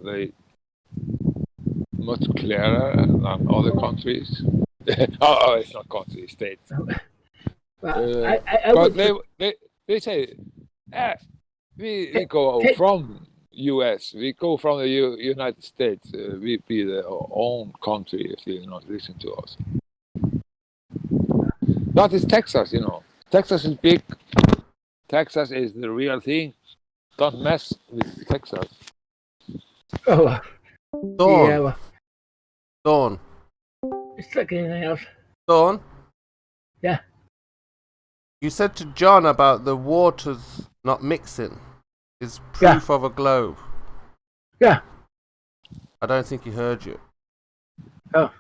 they much clearer than other countries. It's not countries, states. I But would. they say, we go from US, we go from the United States, we be the own country if you not listen to us. That is Texas, you know. Texas is big. Texas is the real thing. Don't mess with Texas. Oh, Dawn. yeah. Well, Dawn. it's like anything else. Dawn. Yeah. You said to John about the waters not mixing is proof of a globe. Yeah. I don't think he heard you. Oh.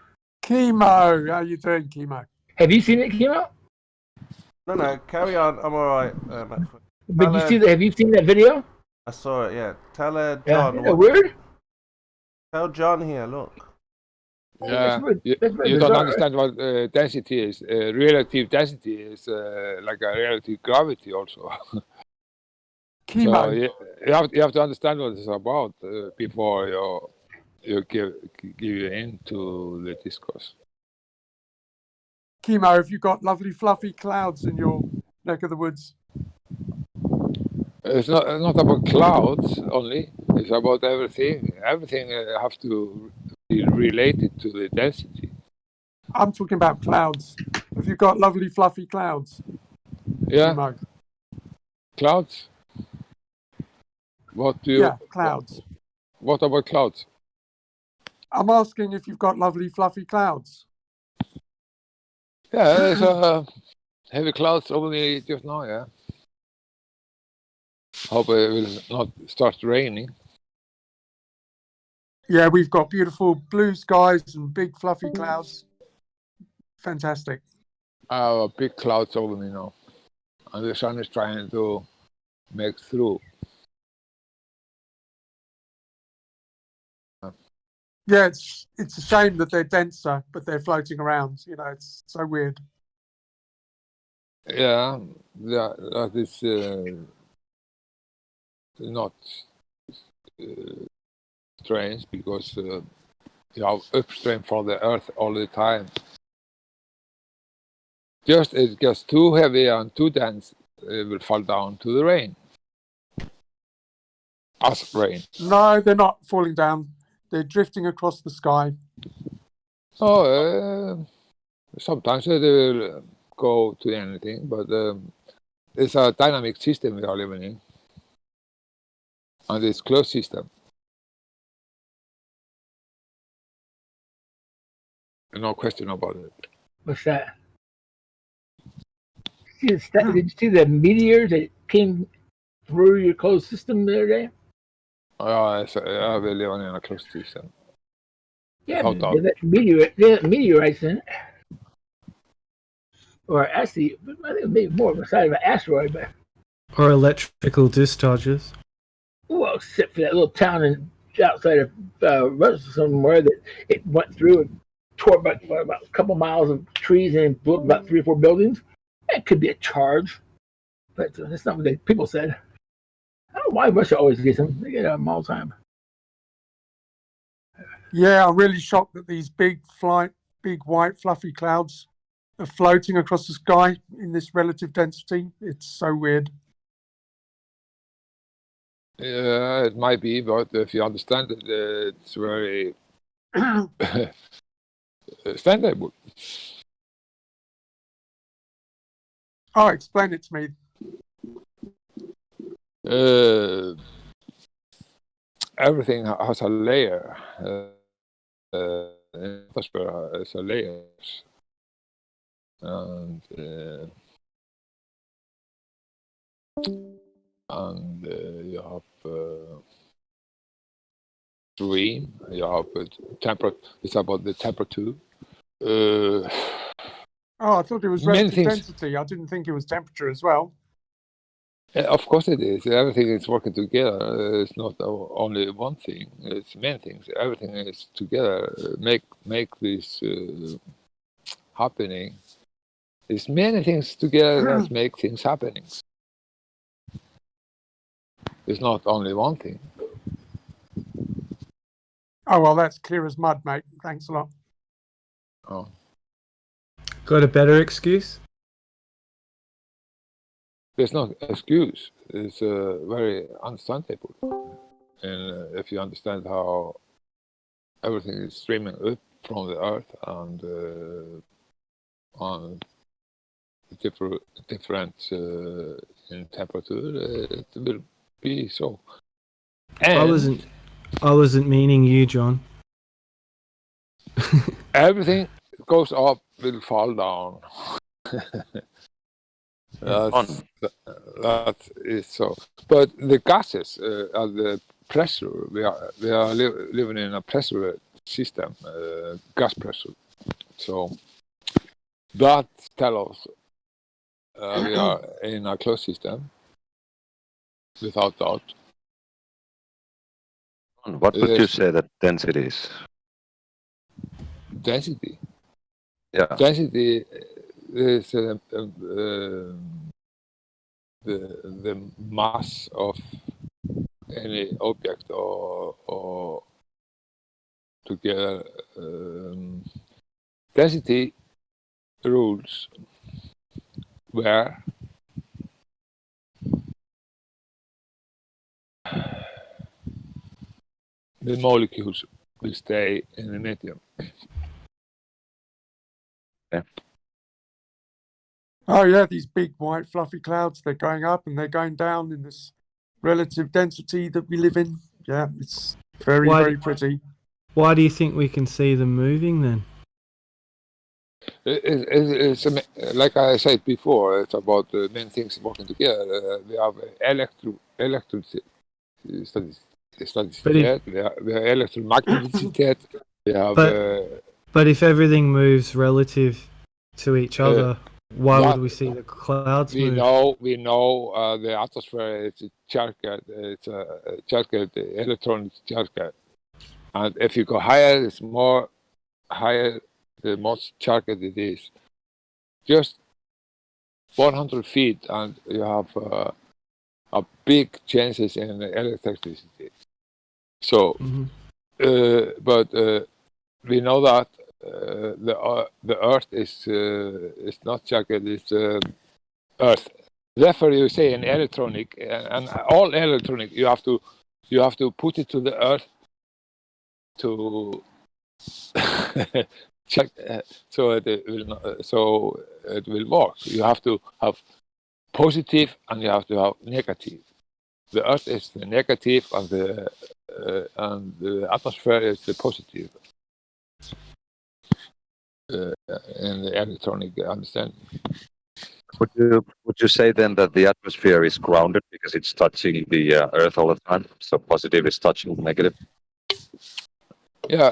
Chemo, how you doing, Chemo? Have you seen it, Kimo? No, carry on. I'm alright. But you see that? Have you seen that video? I saw it. Yeah. Tell John. Yeah. Isn't that weird? Tell John here. Look. Yeah, that's very you don't bizarre. understand what density is. Relative density is like a relative gravity also. Chemo. So you have to understand what it's about before you give into the discourse. Chemo, have you got lovely fluffy clouds in your neck of the woods? It's not about clouds only. It's about everything. Everything has to be related to the density. I'm talking about clouds. Have you got lovely fluffy clouds? Yeah, Chemo? clouds. What do you? Yeah, clouds. What about clouds? I'm asking if you've got lovely fluffy clouds. Yeah, there's heavy clouds over me just now. Yeah. Hope it will not start raining. Yeah, we've got beautiful blue skies and big fluffy clouds. Fantastic. Big clouds over me now, and the sun is trying to make through. Yeah, it's a shame that they're denser, but they're floating around. You know, it's so weird. Yeah, that is not strange because you have upstream from the earth all the time. Just it gets too heavy and too dense, it will fall down to the rain. As rain. No, they're not falling down. They're drifting across the sky. Oh, sometimes they will go to anything, but it's a dynamic system we are living in, and it's closed system. No question about it. What's that? Did you see the meteors that came through your closed system the other day? Yeah, we live in a closed system. Yeah, Hold on. there's meteorites in it. Or actually, I think maybe more of a side of an asteroid, but Or electrical discharges. well, except for that little town outside of somewhere that it went through and tore about a couple miles of trees and blew up about 3 or 4 buildings. That could be a charge, but that's not what people said. I don't know why Russia always gets them. They get them all the time. Yeah, I'm really shocked that these big white fluffy clouds are floating across the sky in this relative density. It's so weird. Yeah, it might be, but if you understand it, it's very standable. Oh, explain it to me. Everything has a layer. Atmosphere has a layers, and you have stream. You have temperature. It's about the temperature. Oh, I thought it was Many relative things. density. I didn't think it was temperature as well. Of course it is. Everything is working together. It's not only one thing. It's many things. Everything is together. Make this happening. There's many things together that make things happening. It's not only one thing. Oh, well, that's clear as mud, mate. Thanks a lot. Oh. Got a better excuse? There's no excuse. It's very understandable. And if you understand how everything is streaming up from the earth and on different in temperature, it will be so. And I wasn't meaning you, John. everything goes up will fall down. That is so. But the gases and the pressure, we are living in a pressure system, gas pressure. So that tells us we are in a closed system, without doubt. What would you say that density is? Density. Yeah. Density is the mass of any object or together. Density rules where the molecules will stay in the medium. Oh, yeah, these big white fluffy clouds, they're going up and they're going down in this relative density that we live in. Yeah, it's very, very pretty. Why do you think we can see them moving then? It's like I said before, it's about many things working together. We have electricity, we have electromagneticity, we have... But if everything moves relative to each other, why would we see the clouds move? We know the atmosphere is charged. It's charged, the electrons charged, and if you go higher, it's more higher, the most charged it is. Just 100 feet, and you have a big chances in electricity. So, but we know that the Earth is not charged. It's Earth. Therefore, you say in electronic and all electronic, you have to put it to the Earth to check so it will work. You have to have positive and you have to have negative. The Earth is the negative and the atmosphere is the positive. In the electronic understanding. Would you say then that the atmosphere is grounded because it's touching the Earth all the time? So positive is touching negative? Yeah,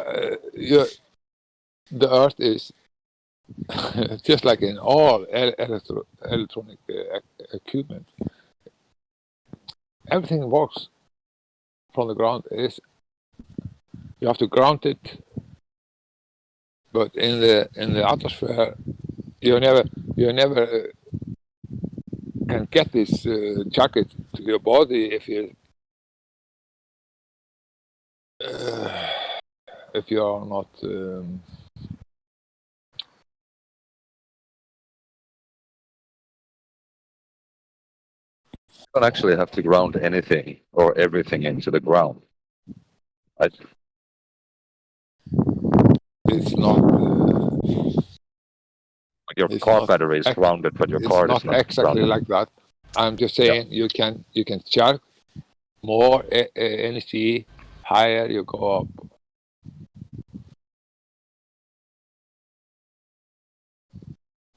the Earth is just like in all electronic equipment. Everything works from the ground. You have to ground it, but in the atmosphere, you never can get this jacket to your body if you are not You don't actually have to ground anything or everything into the ground. Right? It's not. Your car battery is grounded, but your car is not exactly grounded. like that. I'm just saying you can charge more energy higher you go up.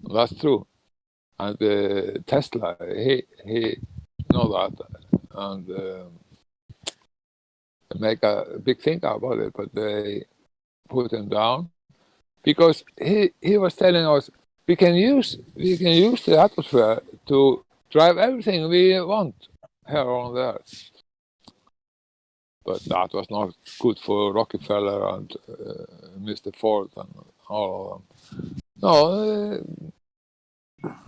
That's true. And Tesla, he know that and make a big thing about it, but they put him down because he was telling us we can use the atmosphere to drive everything we want here on the Earth. But that was not good for Rockefeller and Mr. Ford and all of them. No,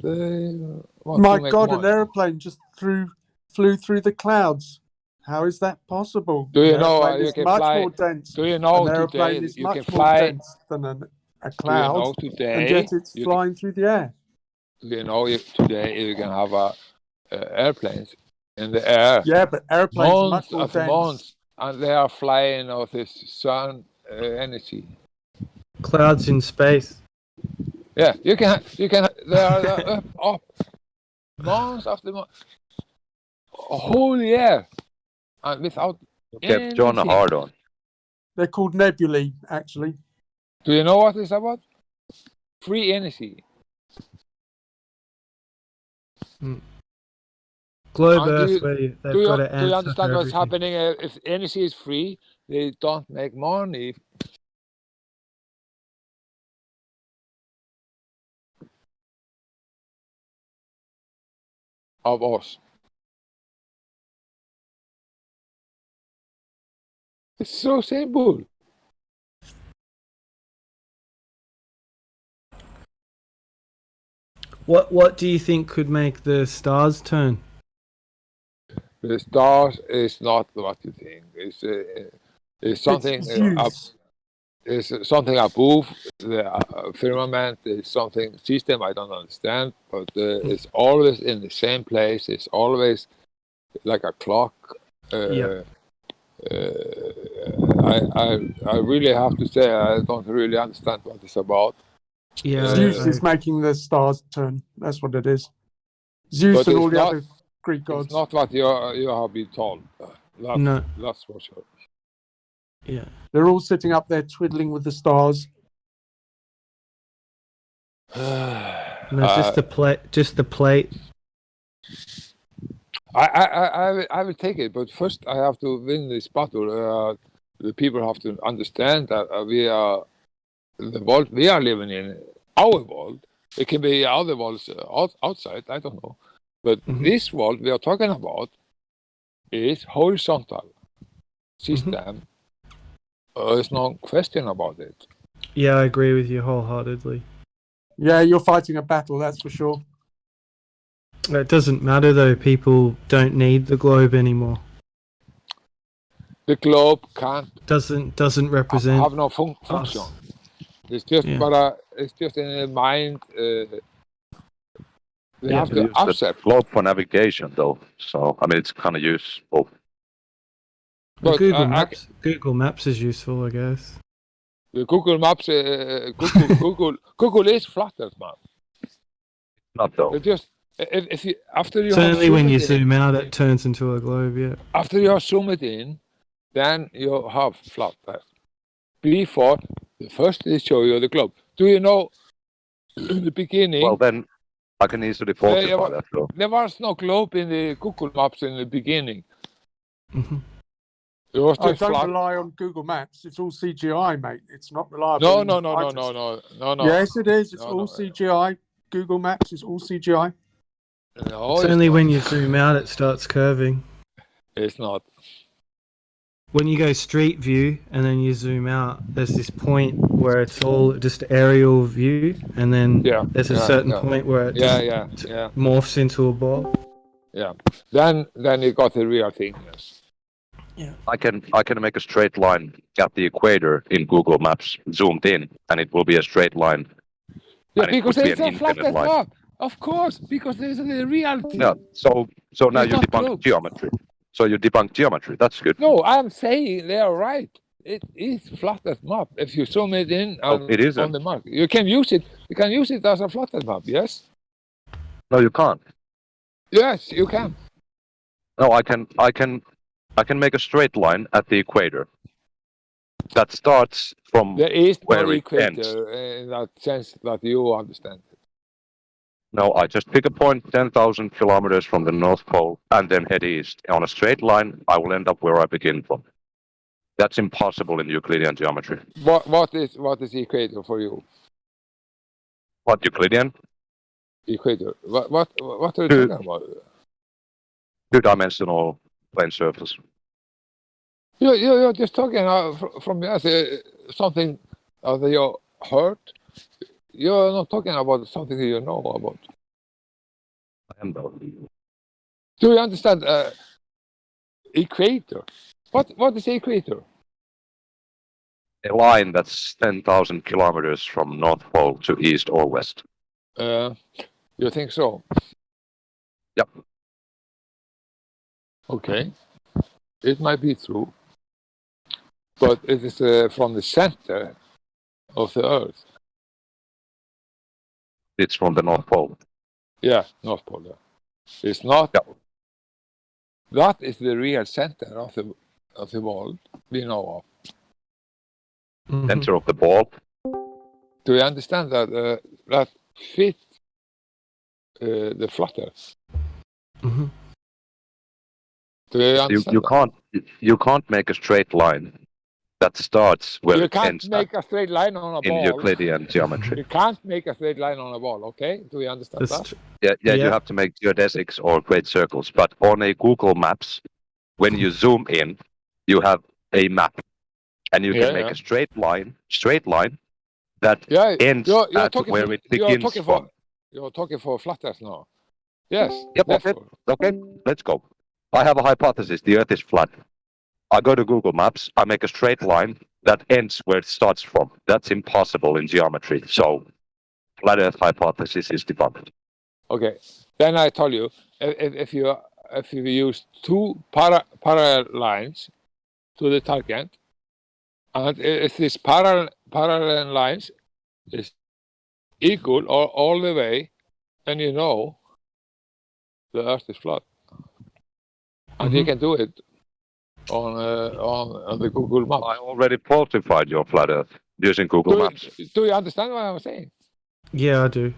they want My to make God, money. an airplane just flew through the clouds. How is that possible? Do you An know airplane you is can much fly? more dense. Do you know An airplane today is you can much more fly? dense than a Do you cloud, know and today? yet it's flying through the air. Do you know today you can have airplanes in the air Yeah, but airplanes are much months more of dense. months, and they are flying of this sun energy. Clouds in space. Yeah, you can. They are up months after months, a whole year, and without Kept John anything. hard on. They're called nebulae, actually. Do you know what it's about? Free energy. Globe And Earth, where they've got to do you answer understand for what's everything. happening? If energy is free, they don't make money. Of us. It's so simple. What do you think could make the stars turn? The stars is not what you think. It's something It's Zeus. it's something above the firmament. It's something system I don't understand, but it's always in the same place. It's always like a clock. Yeah. I really have to say I don't really understand what it's about. Yeah. Zeus is making the stars turn. That's what it is. Zeus But and it's all the not- other Greek gods. It's not what you have been told. No. That's for sure. Yeah. They're all sitting up there twiddling with the stars. No, just the plate. Just the plate. I will take it, but first I have to win this battle. The people have to understand that we are the world we are living in, our world. It can be other worlds outside, I don't know. But this world we are talking about is horizontal system. There's no question about it. Yeah, I agree with you wholeheartedly. Yeah, you're fighting a battle, that's for sure. It doesn't matter though. People don't need the globe anymore. The globe can't Doesn't represent have no function. us. It's just, Yeah. but it's just in the mind. We have to Use the accept. globe for navigation, though. So I mean, it's kind of useful. Well, But Google Maps is useful, I guess. the Google Maps, Google is flatter map. Not though. It just if you after you It's have only when zoomed you in, zoom out it turns into a globe. Yeah. after you have zoomed in, then you have flat Earth. Before the first they show you the globe. Do you know in the beginning? Well, then I can easily falsify that, though. There was no globe in the Google Maps in the beginning. Mm-hmm. It was I just don't flat. rely on Google Maps. It's all CGI, mate. It's not reliable. No. Yes, it is. It's No, all no. CGI. Google Maps is all CGI. No, It's only not. when you zoom out it starts curving. It's not. When you go street view and then you zoom out, there's this point where it's all just aerial view, and then there's a certain point where it just morphs into a ball. Yeah. Then you got the real thing. Yes. Yeah. I can make a straight line at the equator in Google Maps, zoomed in, and it will be a straight line. Yeah, and because it would be it's an a infinite flattened line. map. Of course, because there's the real thing. Yeah. So now It's you not debunk globe. geometry. So you debunk geometry. That's good. No, I'm saying they are right. It is flattened map. If you zoom it in it isn't. on the map, you can use it. You can use it as a flattened map. Yes. No, you can't. Yes, you can. No, I can make a straight line at the equator that starts from There is where no it ends. equator in that sense that you understand. No, I just pick a point 10,000 kilometers from the North Pole and then head east. On a straight line, I will end up where I begin from. That's impossible in Euclidean geometry. What is equator for you? What, Euclidean? Equator. What are you talking about? Two-dimensional plane surface. You're just talking from something that you heard. You're not talking about something you know about. I am though. Do you understand? Equator. What is equator? A line that's 10,000 kilometers from North Pole to east or west. You think so? Yep. Okay. It might be true. But it is from the center of the Earth. It's from the North Pole. Yeah, North Pole. Yeah. It's not. Yep. That is the real center of the world we know of. Mhm. Center of the ball. Do you understand that that fit the flat Earth? Mhm. Do you understand? You can't make a straight line that starts where You it can't ends make a straight line on a in ball. Euclidean geometry. You can't make a straight line on a ball, okay? Do you understand that? Yeah, Yeah. you have to make geodesics or great circles. But on a Google Maps, when you zoom in, you have a map, and you can make a straight line that ends at where it begins from. You're talking for flat Earth now. Yes. Yep. Okay. Let's go. I have a hypothesis. The Earth is flat. I go to Google Maps. I make a straight line that ends where it starts from. That's impossible in geometry. So, flat Earth hypothesis is debunked. Okay. Then I tell you, if you use two parallel lines to the target, and if these parallel lines is equal or all the way, then you know the Earth is flat, and you can do it on the Google Maps. I already falsified your flat Earth using Google Maps. Do you understand what I'm saying? Yeah, I do.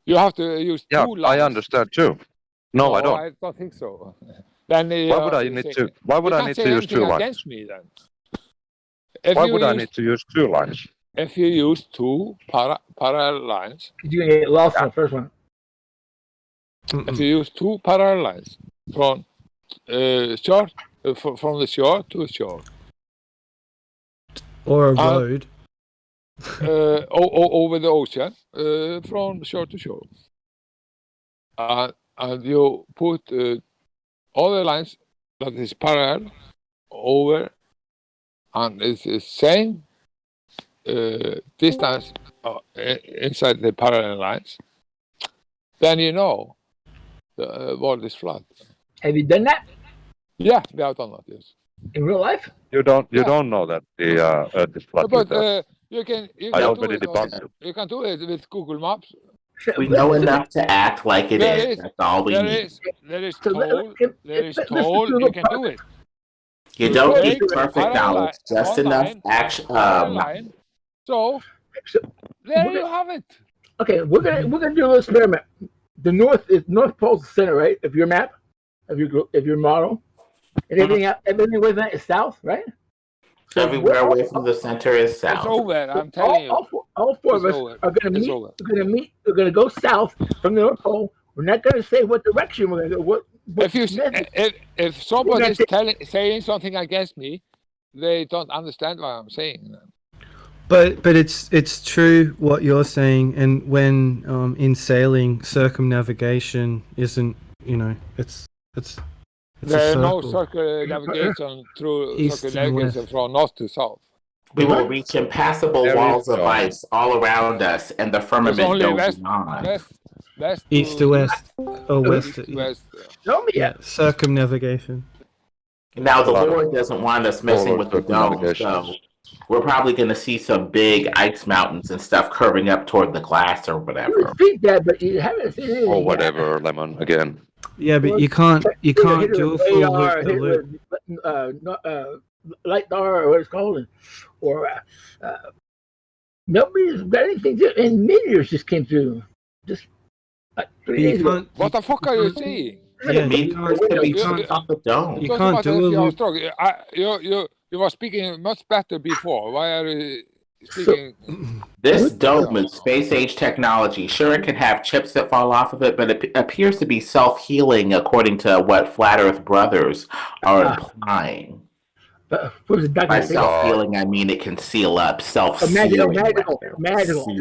You have to use two lines. I understand too. No, I don't. I don't think so. Then Why would I need to? Why would I need to use two lines? Against me then. Why would I need to use two lines? If you use two parallel lines, you're gonna get lost on the first one. If you use two parallel lines from from the shore to the shore, or a road, over the ocean, from shore to shore, and you put all the lines that is parallel over, and it's the same distance inside the parallel lines, then you know the world is flat. Have you done that? Yeah, we have done that. Yes. In real life? You don't know that the Earth is flat. But you can already debunked it. You can do it with Google Maps. We know enough to act like it is. That's all we need. There is toll. You can do it. You don't need perfect knowledge, just enough action. So there you have it. Okay, we're gonna do a little experiment. The North Pole's the center, right? Of your map, of your model, and everything with that is south, right? So everywhere away from the center is south. It's over. I'm telling you. All four of us are going to meet. We're going to meet. We're going to go south from the North Pole. We're not going to say what direction we're going to go. If somebody is saying something against me, they don't understand what I'm saying. But it's true what you're saying, and when in sailing, circumnavigation isn't, it's There's no circumnavigation through circumnavigation from north to south. We will reach impassable walls of ice all around us, and the firmament goes beyond. East to west, or west to east. Yeah, circumnavigation. Now the Lord doesn't want us messing with the dome, so we're probably going to see some big ice mountains and stuff curving up toward the glass or whatever. You think that, but you haven't seen anything. Or whatever, Lemon again. Yeah, but you can't do a full loop. Light bar, or what it's called, or nobody's got anything to. And meteors just came through. Just like 3 days ago. What the fuck are you saying? Yeah, you can't do a loop. You were speaking much better before. Why are you speaking? This dome is space-age technology. Sure, it can have chips that fall off of it, but it appears to be self-healing according to what Flat Earth Brothers are implying. By self-healing, I mean it can seal up. Self-sealing. Magical.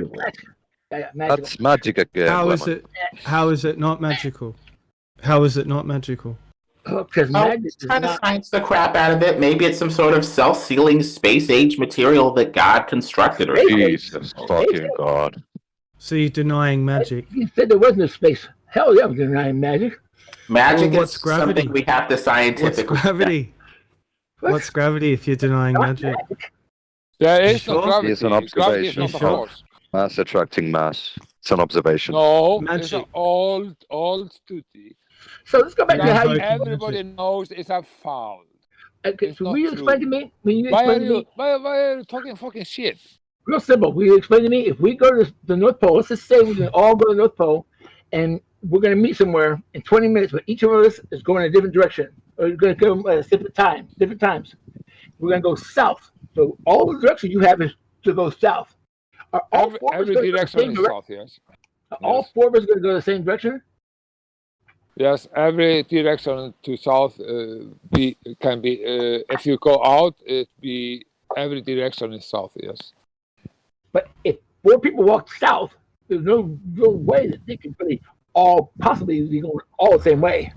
That's magic again. How is it not magical? How is it not magical? Because magic is try to not. science the crap out of it. Maybe it's some sort of self-sealing space-age material that God constructed or something. Jesus fucking God. So you're denying magic. You said there wasn't a space. Hell yeah, I'm denying magic. Magic Well, what's is gravity? something we have to What's scientifically. gravity? What's gravity if you're denying magic? There is Sure? no gravity. It's an Gravity is observation not a Sure? force. Mass attracting mass. It's an observation. No, it's Magic. an old study. So let's go back to how you. Everybody knows it's a foul. Okay, It's so not will you true. explain to me? When you Why explain to me, why are you talking fucking shit? real simple. Will you explain to me if we go to the North Pole? Let's just say we're gonna all go to the North Pole, and we're gonna meet somewhere in 20 minutes, but each of us is going in a different direction, or you're gonna go at different times. We're gonna go south. So all the direction you have is to go south. Are all four of us Every gonna go the direction same is direction? south, yes. Are all four of us going to go the same direction? Yes, every direction to south can be. If you go out, every direction is south. Yes. But if four people walk south, there's no way that they can really all possibly be going all the same way.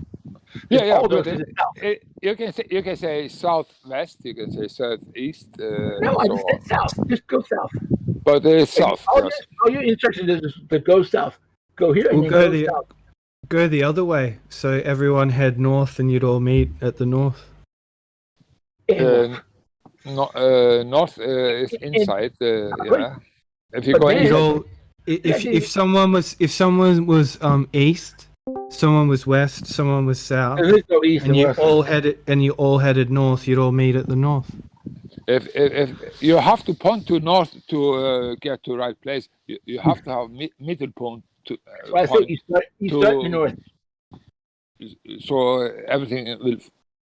Yeah. All But directions is south. you can say southwest. You can say southeast. No, I so just said south. Just go south. But it's south. All, Yes. all your instructions is to go south. Go here and We'll then go go the south. go the other way. So everyone head north, and you'd all meet at the north. North is inside. Yeah. If you But go then- You'd inside, all if someone was east, someone was west, someone was south, There is no east and and west. you all headed north, you'd all meet at the north. if you have to point to north to get to right place, you have to have middle point to. So I say you start in the north. So everything will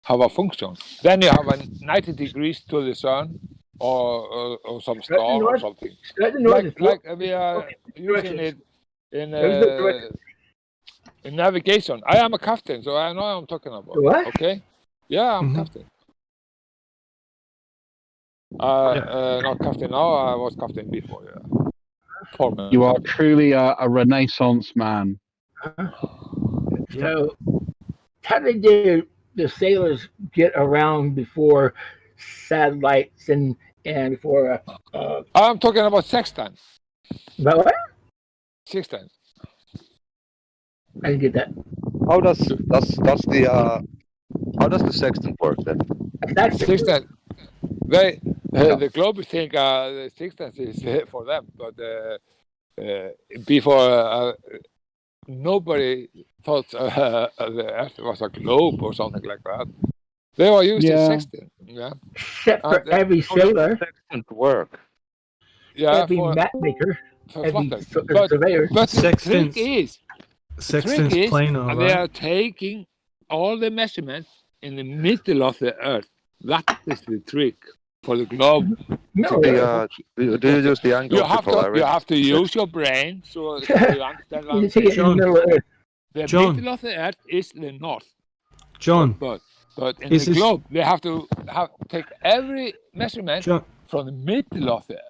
have a function. Then you have a 90 degrees to the sun or some star or something. Start in the north. Like we are using it in navigation. I am a captain, so I know what I'm talking about. What? Okay? Yeah, I'm captain. Not captain now, I was captain before, yeah. Foreman. You are truly a Renaissance man. So, how did the sailors get around before satellites and before? I'm talking about sextant. About what? Sextant. I didn't get that. How does the sextant work then? That's Sextant. The globe think the sextant is for them, but before nobody thought the Earth was a globe or something like that. They were using sextant. Yeah. except for every sailor, Sextant work. Yeah. every map maker, for every flutter. surveyor. But the trick Sextants. is, Sextant's planar, they right? are taking all the measurements in the middle of the Earth. That is the trick for the globe. No, Do you use the angle You have to polarity? you have to use your brain so you understand what I'm you take it in the saying. middle of the earth. The John. middle of the Earth is the north. John, But in Is the this- globe, they have to take every measurement John, from the middle of the Earth.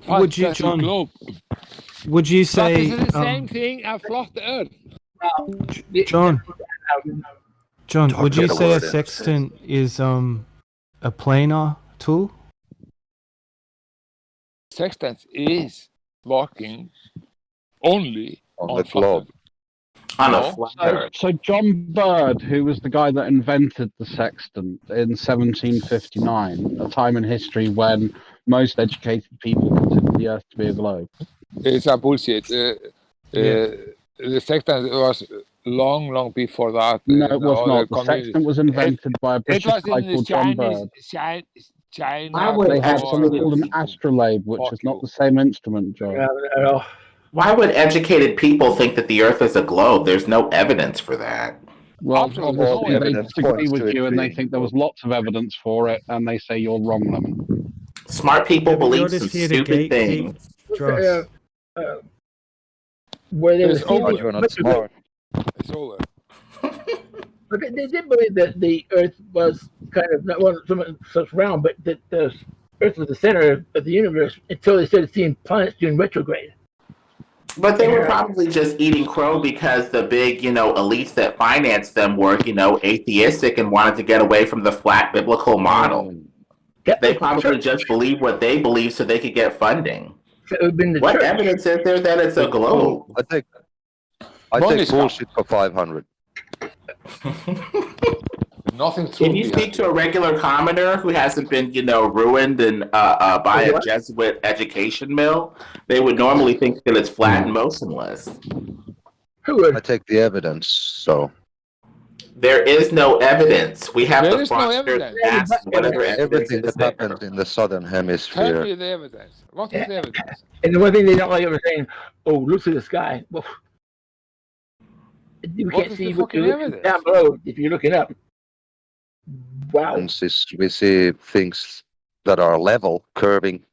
Would you, That's the John, globe. would you But say, this is the same thing as flat the Earth. John, would you Get a say a word in. sextant is a planar tool? Sextant is working only On on the globe. On No. a flat Earth. So John Bird, who was the guy that invented the sextant in 1759, a time in history when most educated people considered the Earth to be a globe. It's a bullshit. The sextant was long before that. No, it was all not. the The community- sextant was invented by a It British was guy in the called John Chinese, Bird. China. would They had Actually, something called an astrolabe, which Fuck is not you. the same instrument, John. At all. Why would educated people think that the Earth is a globe? There's no evidence for that. Well, Absolutely obviously no they evidence disagree points with to it you, and they being think there was lots of evidence for it, and they say you're wrong, Lemon. Smart people Yeah, but you're believe some just here to stupid gatekeep. things. Dross. Where they It's were over. You're not smart. It's over. But they did believe that the Earth was kind of not one such round, but that the Earth was the center of the universe until they started seeing planets doing retrograde. But they were probably just eating crow because the big, elites that financed them were, atheistic and wanted to get away from the flat biblical model. They probably just believe what they believe so they could get funding. What evidence is there that it's a globe? I take bullshit for 500. Nothing. Can you speak to a regular commoner who hasn't been, ruined by a Jesuit education mill? They would normally think that it's flat and motionless. I take the evidence, so. There is no evidence. We have the fraudsters ask whatever everything that happens in the southern hemisphere. Tell me the evidence. What is the evidence? And the one thing they don't like is saying, "Oh, look to the sky." Well, you can't see what you're looking down below if you're looking up. Wow. And we see things that are level, curving.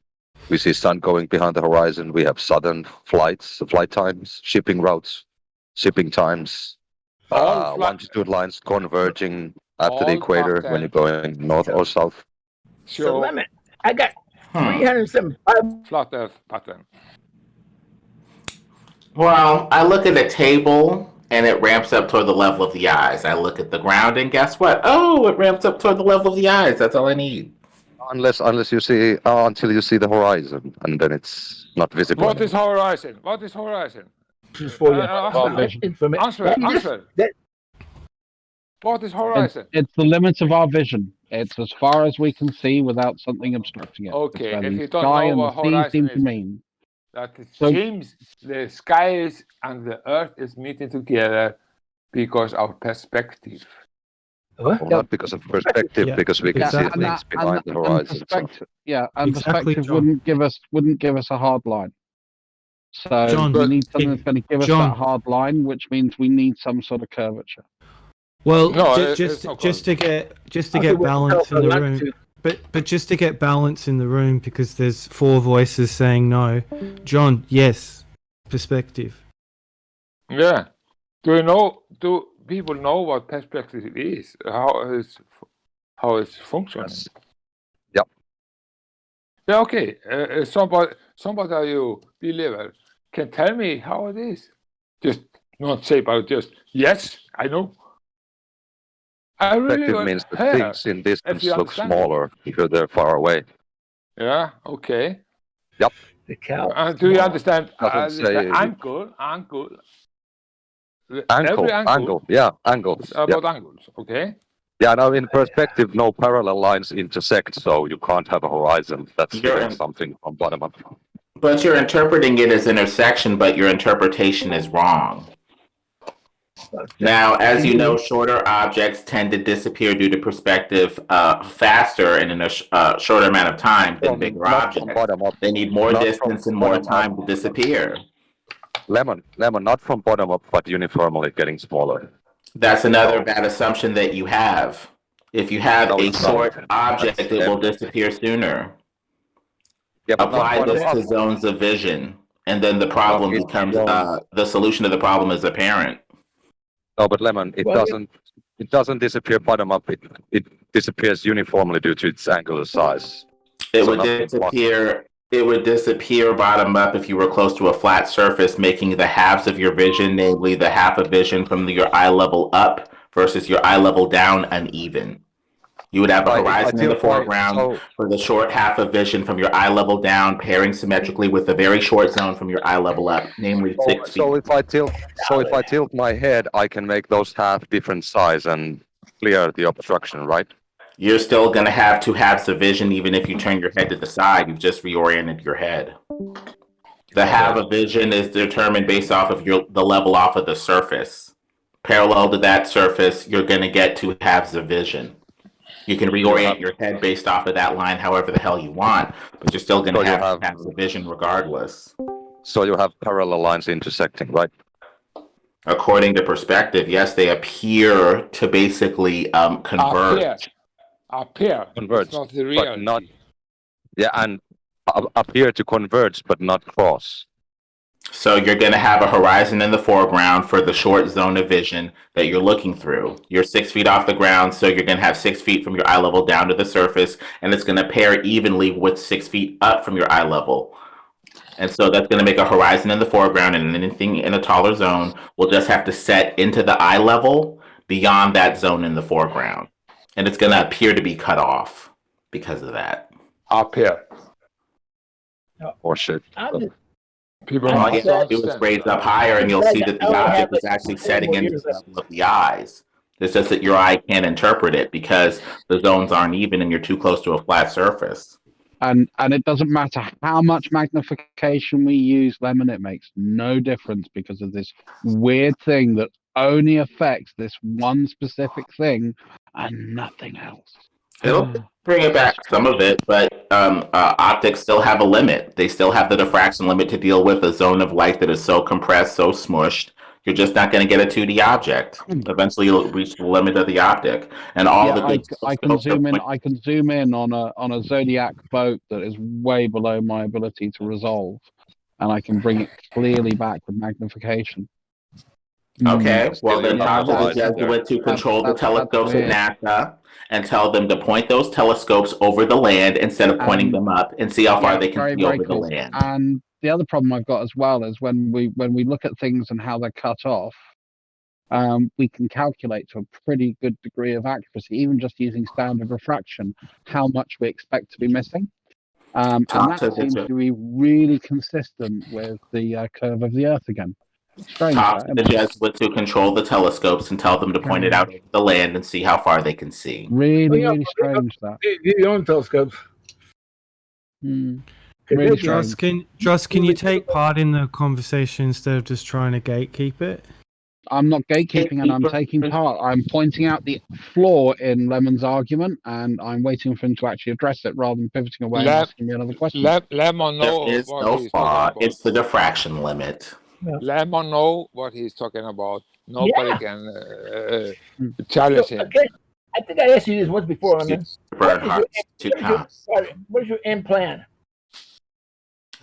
We see sun going behind the horizon. We have southern flights, flight times, shipping routes, shipping times. Longitude lines converging after the equator when you're going north or south. Sure. So limit. I got 375 flat Earth pattern. Well, I look at a table and it ramps up toward the level of the eyes. I look at the ground and guess what? Oh, it ramps up toward the level of the eyes. That's all I need. Unless you see until you see the horizon, and then it's not visible. What is horizon? What is horizon? Answer. What is horizon? It's the limits of our vision. It's as far as we can see without something obstructing it. Okay, if you don't know what horizon is, that it seems the skies and the earth is meeting together because of perspective. Well, not because of perspective, because we can see things behind the horizon. Perspective wouldn't give us a hard line. So John, we need something that's going to give us that hard line, which means we need some sort of curvature. Well, just to get balance in the room, but just to get balance in the room, because there's 4 voices saying no. John, yes, perspective. Yeah. Do people know what perspective is? How it's functioning? Yep. Yeah. Okay. Somebody you believer can tell me how it is. Just not say, but just yes, I know. Perspective means that things in distance look smaller because they're far away. Yeah. Okay. Yep. The cow. Do you understand? Angle. Angle. Yeah, angles. About angles. Okay. Yeah. Now, in perspective, no parallel lines intersect, so you can't have a horizon that's doing something from bottom up. But you're interpreting it as intersection, but your interpretation is wrong. Now, as you know, shorter objects tend to disappear due to perspective faster and in a shorter amount of time than bigger objects. They need more distance and more time to disappear. Lemon, not from bottom up, but uniformly getting smaller. That's another bad assumption that you have. If you have a short object, it will disappear sooner. Apply this to zones of vision, and then the problem becomes the solution to the problem is apparent. No, but Lemon, it doesn't disappear bottom up. It disappears uniformly due to its angular size. It would disappear bottom up if you were close to a flat surface, making the halves of your vision, namely the half of vision from your eye level up versus your eye level down, uneven. You would have a horizon in the foreground for the short half of vision from your eye level down, pairing symmetrically with a very short zone from your eye level up, namely 6 feet. So if I tilt my head, I can make those half different size and clear the obstruction, right? You're still going to have 2 halves of vision even if you turn your head to the side. You've just reoriented your head. The half of vision is determined based off of the level off of the surface. Parallel to that surface, you're going to get 2 halves of vision. You can reorient your head based off of that line however the hell you want, but you're still going to have halves of vision regardless. So you have parallel lines intersecting, right? According to perspective, yes, they appear to basically converge. Appear. Converge, not the reality. But not. Yeah, and appear to converge, but not cross. So you're going to have a horizon in the foreground for the short zone of vision that you're looking through. You're 6 feet off the ground, so you're going to have 6 feet from your eye level down to the surface, and it's going to pair evenly with 6 feet up from your eye level. And so that's going to make a horizon in the foreground, and anything in a taller zone will just have to set into the eye level beyond that zone in the foreground. And it's going to appear to be cut off because of that. Up here. Or shit. People All you have to have to do is understand. raise up higher, and you'll see that the object is actually setting into the level of the eyes. It's just that your eye can't interpret it because the zones aren't even and you're too close to a flat surface. And it doesn't matter how much magnification we use, Lemon, it makes no difference because of this weird thing that only affects this one specific thing and nothing else. It'll bring it back, some of it, but optics still have a limit. They still have the diffraction limit to deal with. A zone of light that is so compressed, so smushed, you're just not going to get a 2D object. Eventually, you'll reach the limit of the optic, and all the good I can zoom in. I can zoom in on a Zodiac boat that is way below my ability to resolve, and I can bring it clearly back with magnification. Okay, well then talk to the Jesuit to control the telescopes at NASA and tell them to point those telescopes over the land instead of pointing them up, and see how far they can see over the land. And the other problem I've got as well is when we look at things and how they're cut off, we can calculate to a pretty good degree of accuracy, even just using standard refraction, how much we expect to be missing. And that seems to be really consistent with the curve of the Earth again. Strange, Talk to the Jesuits who control the telescopes and tell them to point it out over the land and see how far they can see. Really strange that. Your own telescopes. Really Joss, can you take part in the conversation instead of just trying to gatekeep it? I'm not gatekeeping, and I'm taking part. I'm pointing out the flaw in Lemon's argument, and I'm waiting for him to actually address it rather than pivoting away and asking me another question. Lemon know there is no flaw. It's the diffraction limit. Lemon know what he's talking about. Nobody can challenge him. Okay. I think I asked you this once before. What is your end plan?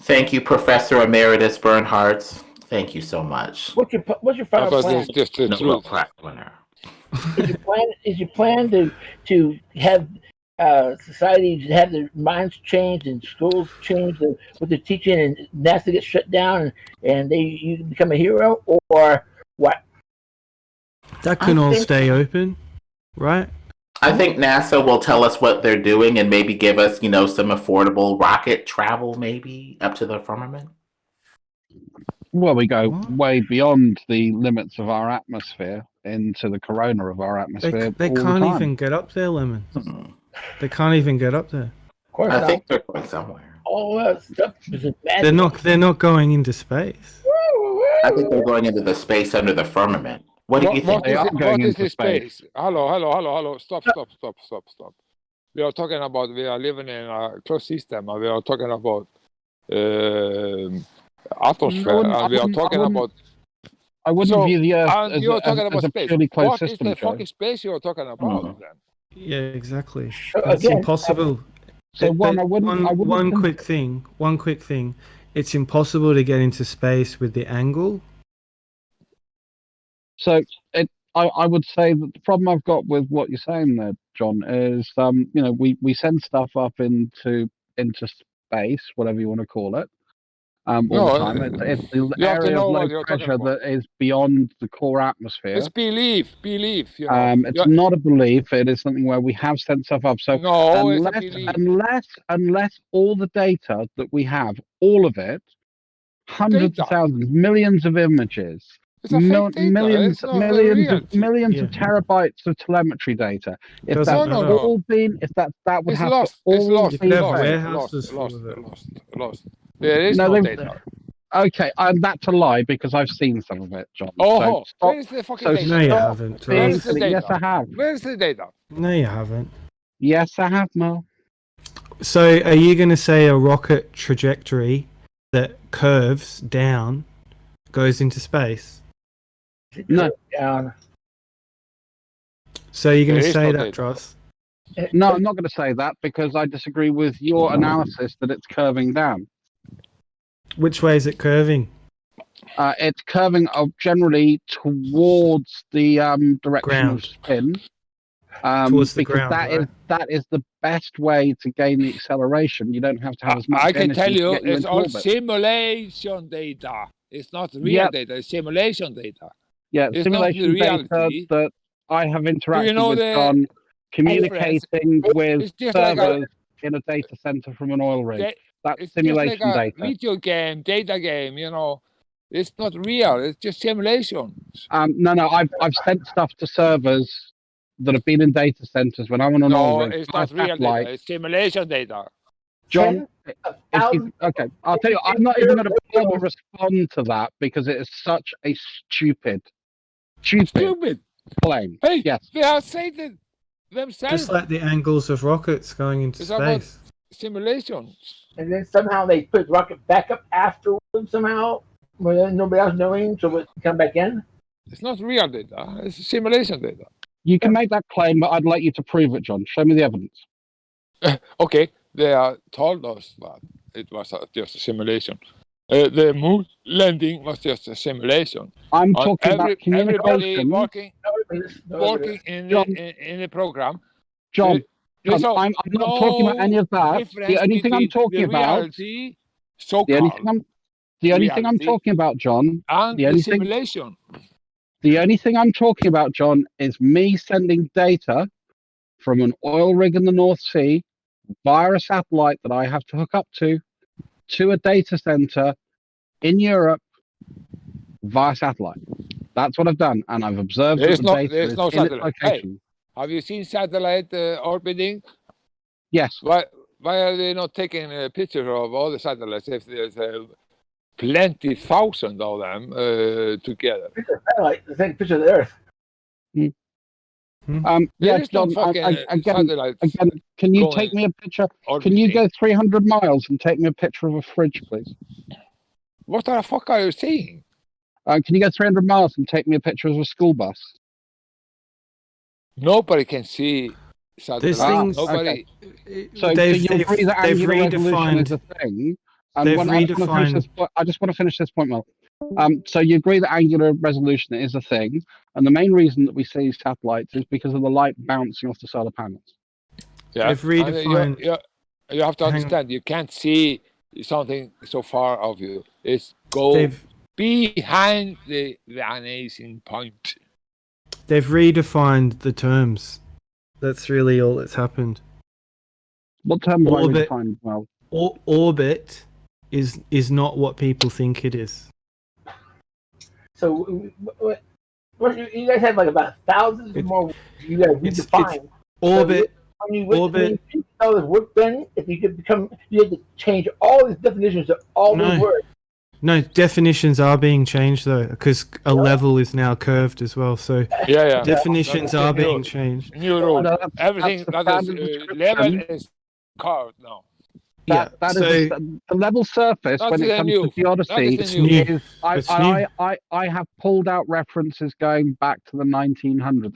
Thank you, Professor Emeritus Bernhardt. Thank you so much. What's your final plan? Just the truth. Is your plan to have society have their minds changed and schools changed what they're teaching, and NASA gets shut down and you become a hero, or what? That can all stay open, right? I think NASA will tell us what they're doing and maybe give us, some affordable rocket travel, maybe up to the firmament. Well, we go way beyond the limits of our atmosphere into the corona of our atmosphere. They can't even get up there, Lemon. They can't even get up there. Of course I think they're going somewhere. All that stuff is They're not going into space. I think they're going into the space under the firmament. What do you think? What is the space? Hello. Stop. We are talking about, we are living in a closed system, and we are talking about atmosphere, and we are talking about... I wouldn't view the Earth as you're talking about a space. purely closed What system. is the fucking space you're talking about, then? Yeah, exactly. It's impossible. So one quick thing. It's impossible to get into space with the angle. So I would say that the problem I've got with what you're saying there, John, is we send stuff up into space, whatever you want to call it, all the time. It's the area of low pressure that is beyond the core atmosphere. It's belief. It's not a belief. It is something where we have sent stuff up. So unless all the data that we have, all of it, hundreds of thousands, millions of images, millions of terabytes of telemetry data. If that's all been, if that would have lost. It's lost. There is no data. Okay, and that's a lie because I've seen some of it, John. Where is the fucking data? No, you haven't. Yes, I have. Where's the data? No, you haven't. Yes, I have, Mo. So, are you going to say a rocket trajectory that curves down goes into space? No. So you're going to say that, Dross? No, I'm not going to say that because I disagree with your analysis that it's curving down. Which way is it curving? It's curving generally towards the direction of spin. towards the because ground, right? that is the best way to gain the acceleration. You don't have to have as much I can energy tell to you, get you it's into all orbit. simulation data. It's not real data. It's simulation data. Yeah, It's simulation not data reality. that I have interacted know with the John, communicating with It's just like servers in a data center from an oil rig. That's it's just simulation like a data. video game, data game. You know, it's not real. It's just simulation. No, I've sent stuff to servers that have been in data centers when I'm on an oil rig. It's not real data. It's simulation data. John, okay, I'll tell you, I'm not even going to bother respond to that because it is such a stupid claim. Hey, yes, they are saying it themselves. Just like the angles of rockets going into it's space. About simulation. And then somehow they put the rocket back up afterwards somehow, without nobody else knowing, so it can come back in. It's not real data. It's simulation data. You can make that claim, but I'd like you to prove it, John. Show me the evidence. Okay, they told us that it was just a simulation. The moon landing was just a simulation. I'm talking about communication. Everybody working in the program. John, I'm not talking about any of that. The only thing I'm talking about, the only thing I'm talking about, John, and the simulation. The only thing I'm talking about, John, is me sending data from an oil rig in the North Sea via a satellite that I have to hook up to a data center in Europe via satellite. That's what I've done, and I've observed that the data is in its location. Hey, have you seen satellite orbiting? Yes. Why are they not taking a picture of all the satellites if there's plenty thousand of them together? Satellite, the same picture of the Earth. Yes, John. Again, can you take me a picture? Can you go 300 miles and take me a picture of a fridge, please? What the fuck are you saying? Can you go 300 miles and take me a picture of a school bus? Nobody can see satellites. Nobody. Okay. So you agree that angular resolution is a thing? I just want to finish this point, Mel. So you agree that angular resolution is a thing, and the main reason that we see satellites is because of the light bouncing off the solar panels. Yeah, they've redefined. You have to understand. You can't see something so far of you. It's behind the vanishing point. They've redefined the terms. That's really all that's happened. What term have I redefined? Well, orbit is not what people think it is. So, what you guys have like about thousands more. You guys redefine orbit. Orbit. If you could you had to change all these definitions of all those words. No, definitions are being changed though, because a level is now curved as well. So definitions are being changed. New rule. Everything that is level is curved now. That is the level surface when it comes to geodesy. It's new. I have pulled out references going back to the 1900s,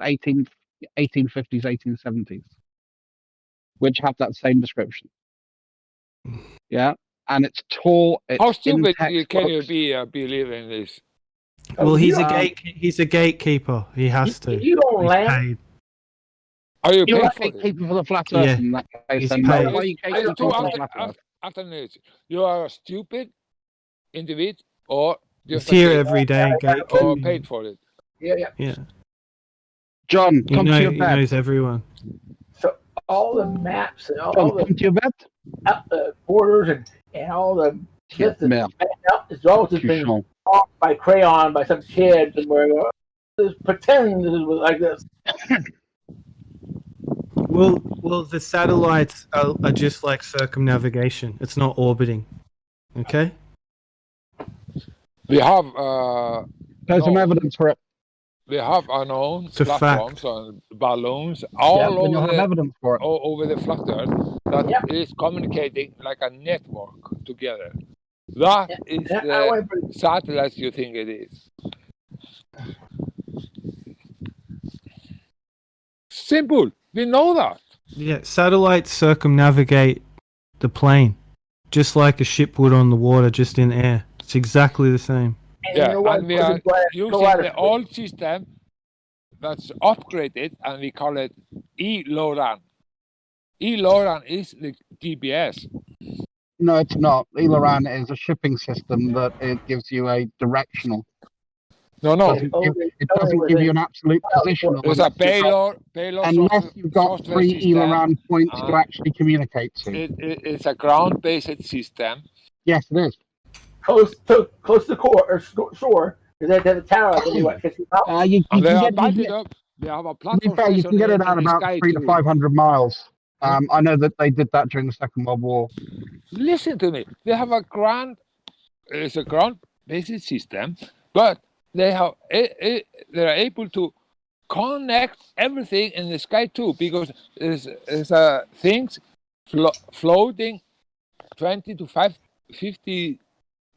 1850s, 1870s, which have that same description. Yeah. And it's taught. How stupid can you be believing this? Well, he's a gatekeeper. He has to. You don't land. Are you You're paid a gatekeeper for the flat Earth in that case. He's then paid. why are you gatekeeping for the flat Earth? You are a stupid individual, or just here every day, or paid for it. Yeah. John, come to your bed. He knows everyone. So all the maps and all John, come to your bed. Borders and all the shit it's all just been taught by crayon by some kid somewhere. Just pretend this was like this. Well, the satellites are just like circumnavigation. It's not orbiting. Okay. We have. There's some evidence for it. We have unknown it's a platforms and balloons all over the flat Earth that is communicating like a network together. That is the satellites you think it is. Simple. We know that. Yeah, satellites circumnavigate the plane, just like a ship would on the water, just in air. It's exactly the same. And we are using the old system that's upgraded, and we call it E-LORAN. E-LORAN is the GPS. No, it's not. ELORAN is a shipping system that it gives you a directional. No. It doesn't give you an absolute positional. There's a payload unless you've got 3 ELORAN points to actually communicate to. It's a ground-based system. Yes, it is. Close to shore, because they have a tower maybe what 50 miles. You can They get are it. batted up. They have a To be platform fair, you station can get it in out the about sky 300 to too. 500 miles. I know that they did that during the Second World War. Listen to me. They have it's a ground-based system, but they're able to connect everything in the sky too, because there's things floating 20 to 50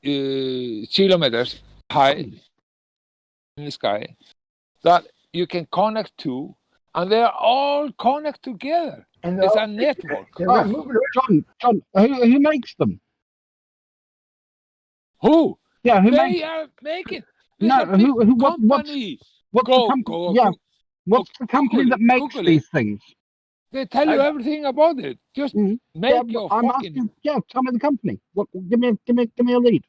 kilometers high in the sky that you can connect to, and they're all connected together. And It's a network. John, who makes them? Who? Yeah, who They makes? are making. No, Company. What's the company that makes these things? They tell you everything about it. Just make your I'm fucking. asking. Yeah, tell me the company. Give me a lead.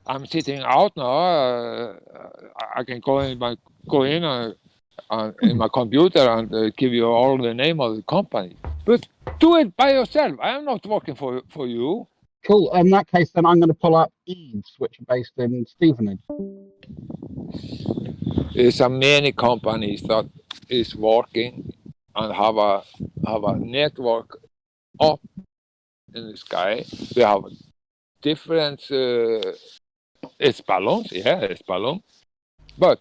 I'm sitting out now. I can go in my computer and give you all the name of the company. But do it by yourself. I am not working for you. Cool. In that case, then I'm going to pull up Eves, which are based in Stevenage. There's so many companies that is working and have a network up in the sky. They have different. It's balloons, it's balloon, but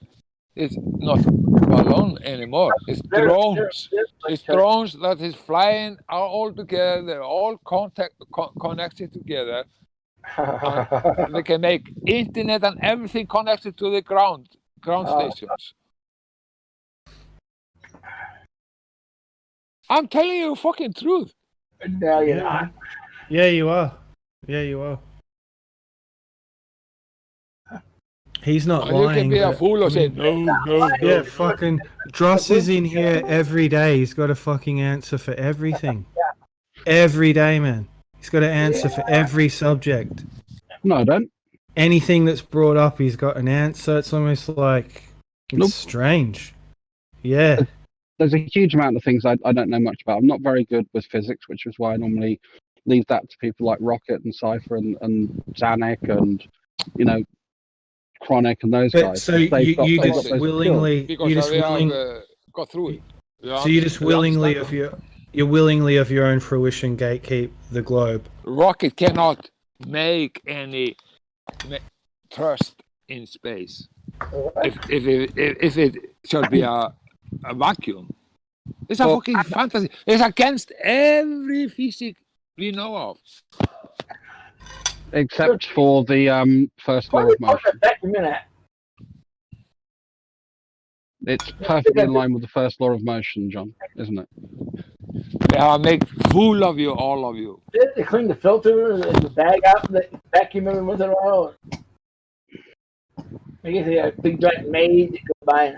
it's not balloon anymore. It's drones. It's drones that is flying all together. They're all connected together. They can make internet and everything connected to the ground stations. I'm telling you fucking truth. No, you're not. Yeah, you are. Yeah, you are. He's not lying. You can be a fool or say no. Yeah, fucking Dross is in here every day. He's got a fucking answer for everything. Every day, man. He's got an answer for every subject. No, I don't. Anything that's brought up, he's got an answer. It's almost like it's strange. Yeah. There's a huge amount of things I don't know much about. I'm not very good with physics, which is why I normally leave that to people like Rocket and Cypher and Zanuck and Chronic and those guys. So you just willingly got through it. So you just willingly of your own fruition gatekeep the globe. Rocket cannot make any trust in space. If it should be a vacuum, it's a fucking fantasy. It's against every physics we know of. Except for the first law of motion. It's perfectly in line with the first law of motion, John, isn't it? They make fool of you, all of you. They clean the filter and the bag out, the vacuum in with it all. I guess they got a big giant maid that go by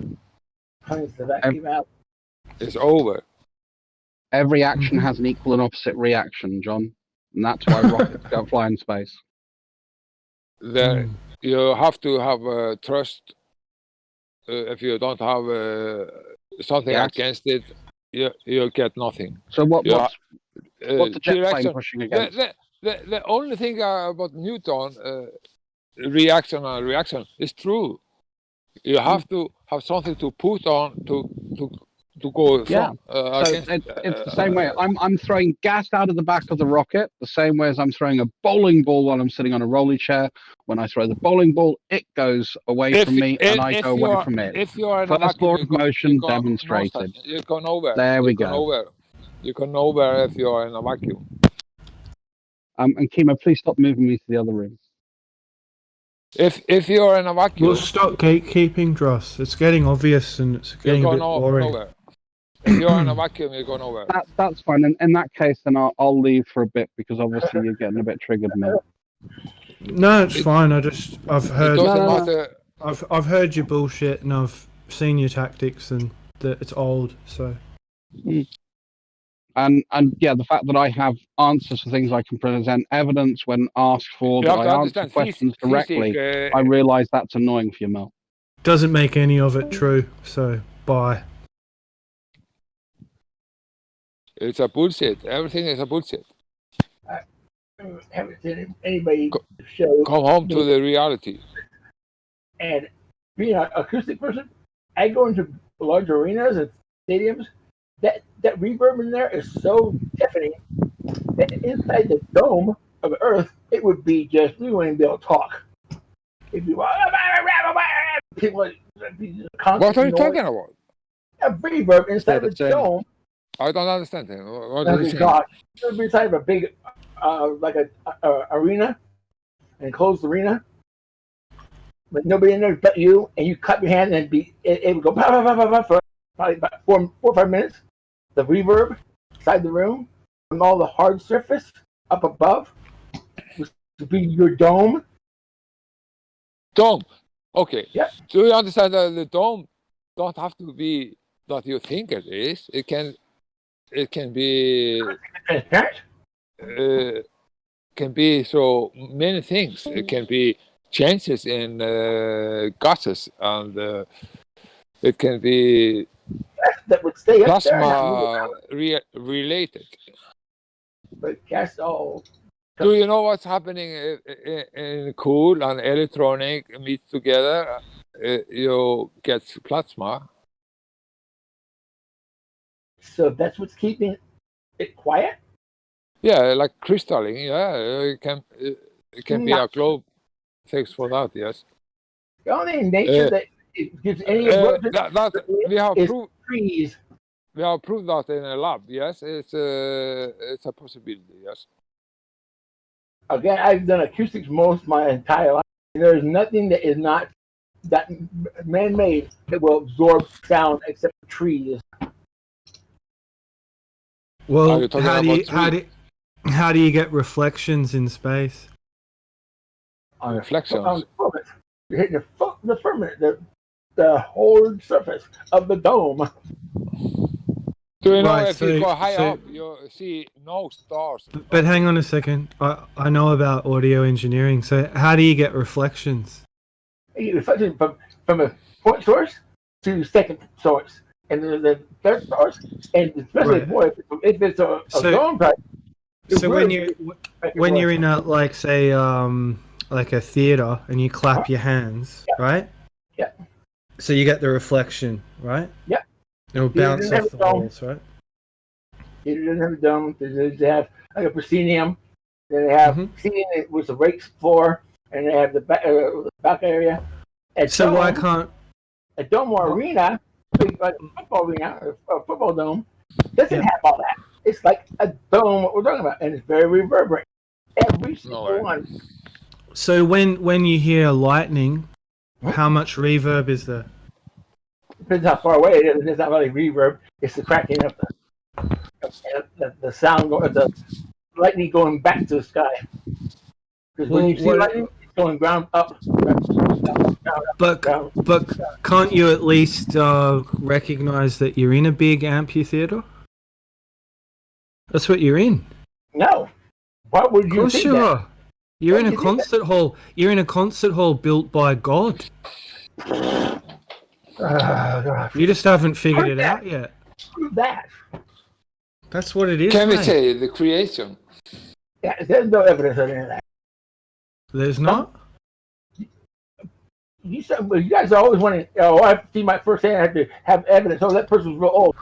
and cleans the vacuum out. It's over. Every action has an equal and opposite reaction, John. And that's why rockets go fly in space. You have to have trust. If you don't have something against it, you get nothing. So what's the jet plane pushing against? The only thing about Newton reaction and reaction is true. You have to have something to put on to go from. It's the same way. I'm throwing gas out of the back of the rocket, the same way as I'm throwing a bowling ball while I'm sitting on a rolly chair. When I throw the bowling ball, it goes away from me, and I go away from it. If you are in First law of motion demonstrated. You go nowhere. There we go. You go nowhere if you are in a vacuum. And Kimo, please stop moving me to the other room. If you are in a vacuum, we'll stop gatekeeping, Dross. It's getting obvious and it's getting a bit boring. Nowhere. If you're in a vacuum, you go nowhere. That's fine. And in that case, then I'll leave for a bit because obviously you're getting a bit triggered now. No, it's fine. I've heard. It doesn't matter. I've heard your bullshit and I've seen your tactics and that it's old. So. And yeah, the fact that I have answers for things, I can present evidence when asked for, You that have to I answer understand questions directly. I realise that's annoying for you, Mel. Doesn't make any of it true. So bye. It's a bullshit. Everything is a bullshit. I haven't seen anybody show. Come home to the reality. And being an acoustic person, I go into large arenas and stadiums. That reverb in there is so deafening that inside the dome of the Earth, it would be just, we wouldn't be able to talk. It'd be people. What are you talking about? A reverb inside the dome. I don't understand it. What are you saying? God, it would be inside of a big, like a arena, an enclosed arena, but nobody in there but you, and you clap your hand and it would go for probably about 4 or 5 minutes. The reverb inside the room from all the hard surface up above would be your dome. Dome. Okay. Yeah. Do you understand that the dome don't have to be what you think it is? It can be can be so many things. It can be changes in gases, and it can be that would stay up plasma related. But that's all. Do you know what's happening in cool and electronic meet together? You get plasma. So that's what's keeping it quiet? Yeah, like crystalline. Yeah, it can be a globe. Thanks for that. Yes. The only nature that it gives any eruption we have is proved. Trees. We have proved that in a lab. Yes, it's a possibility. Yes. Again, I've done acoustics most my entire life. There's nothing that is not that man-made that will absorb sound except for trees. Well, how do you get reflections in space? Reflections. You're hitting the firmament, the whole surface of the dome. Do you know if you go high up, you see no stars? But hang on a second. I know about audio engineering. So how do you get reflections? You get reflections from a point source to second source, and then the third source, and especially if it's a dome type. So when you're in a like say like a theater and you clap your hands, right? Yeah. So you get the reflection, right? Yeah. It'll bounce off the walls, right? It doesn't have a dome. They have like a proscenium. Then they have proscenium with the rakes floor, and they have the back area. So why can't a dome or arena, like a football arena or a football dome, doesn't have all that. It's like a dome, what we're talking about, and it's very reverberant. Every single one. So when you hear lightning, how much reverb is there? Depends how far away it is. It's not really reverb. It's the cracking of the sound, or the lightning going back to the sky. Because when you see lightning, it's going ground up. But can't you at least recognize that you're in a big amphitheater? That's what you're in. No. What would you think that? You're in a concert hall. You're in a concert hall built by God. You just haven't figured it out yet. Prove that. That's what it is. Can we say the creation? Yeah, there's no evidence of any of that. There's not? You guys are always wanting, I have to see my first hand, I have to have evidence. Oh, that person was real old.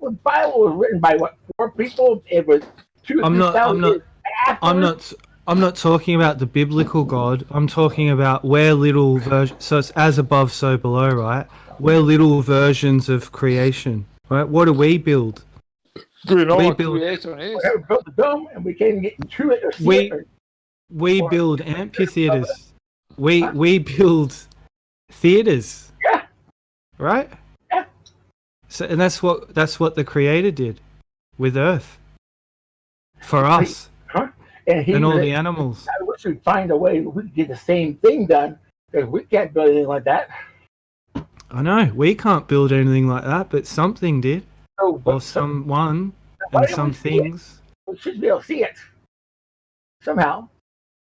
Well, the Bible was written by what, 4 people? It was 2 or 3,000 years afterwards. I'm not talking about the biblical God. I'm talking about we're little versions. So it's as above, so below, right? We're little versions of creation, right? What do we build? Do you know what creation is? We built the dome, and we can't get to it or see it. We build amphitheaters. We build theaters. Yeah. Right? Yeah. So, and that's what the Creator did with Earth for us. Huh? And all the animals. I wish we'd find a way we could get the same thing done. Because we can't build anything like that. I know we can't build anything like that, but something did, or someone, and some things. We should be able to see it somehow.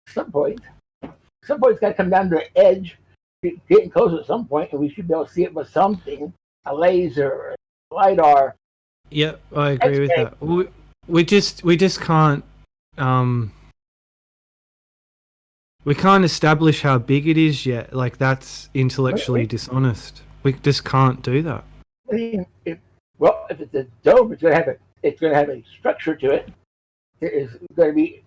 At some point, it's got to come down to the edge, getting close at some point, and we should be able to see it with something, a laser, a lidar. Yeah, I agree with that. We just can't. We can't establish how big it is yet. Like, that's intellectually dishonest. We just can't do that. I mean, if it's a dome, it's going to have a structure to it. It is going to be,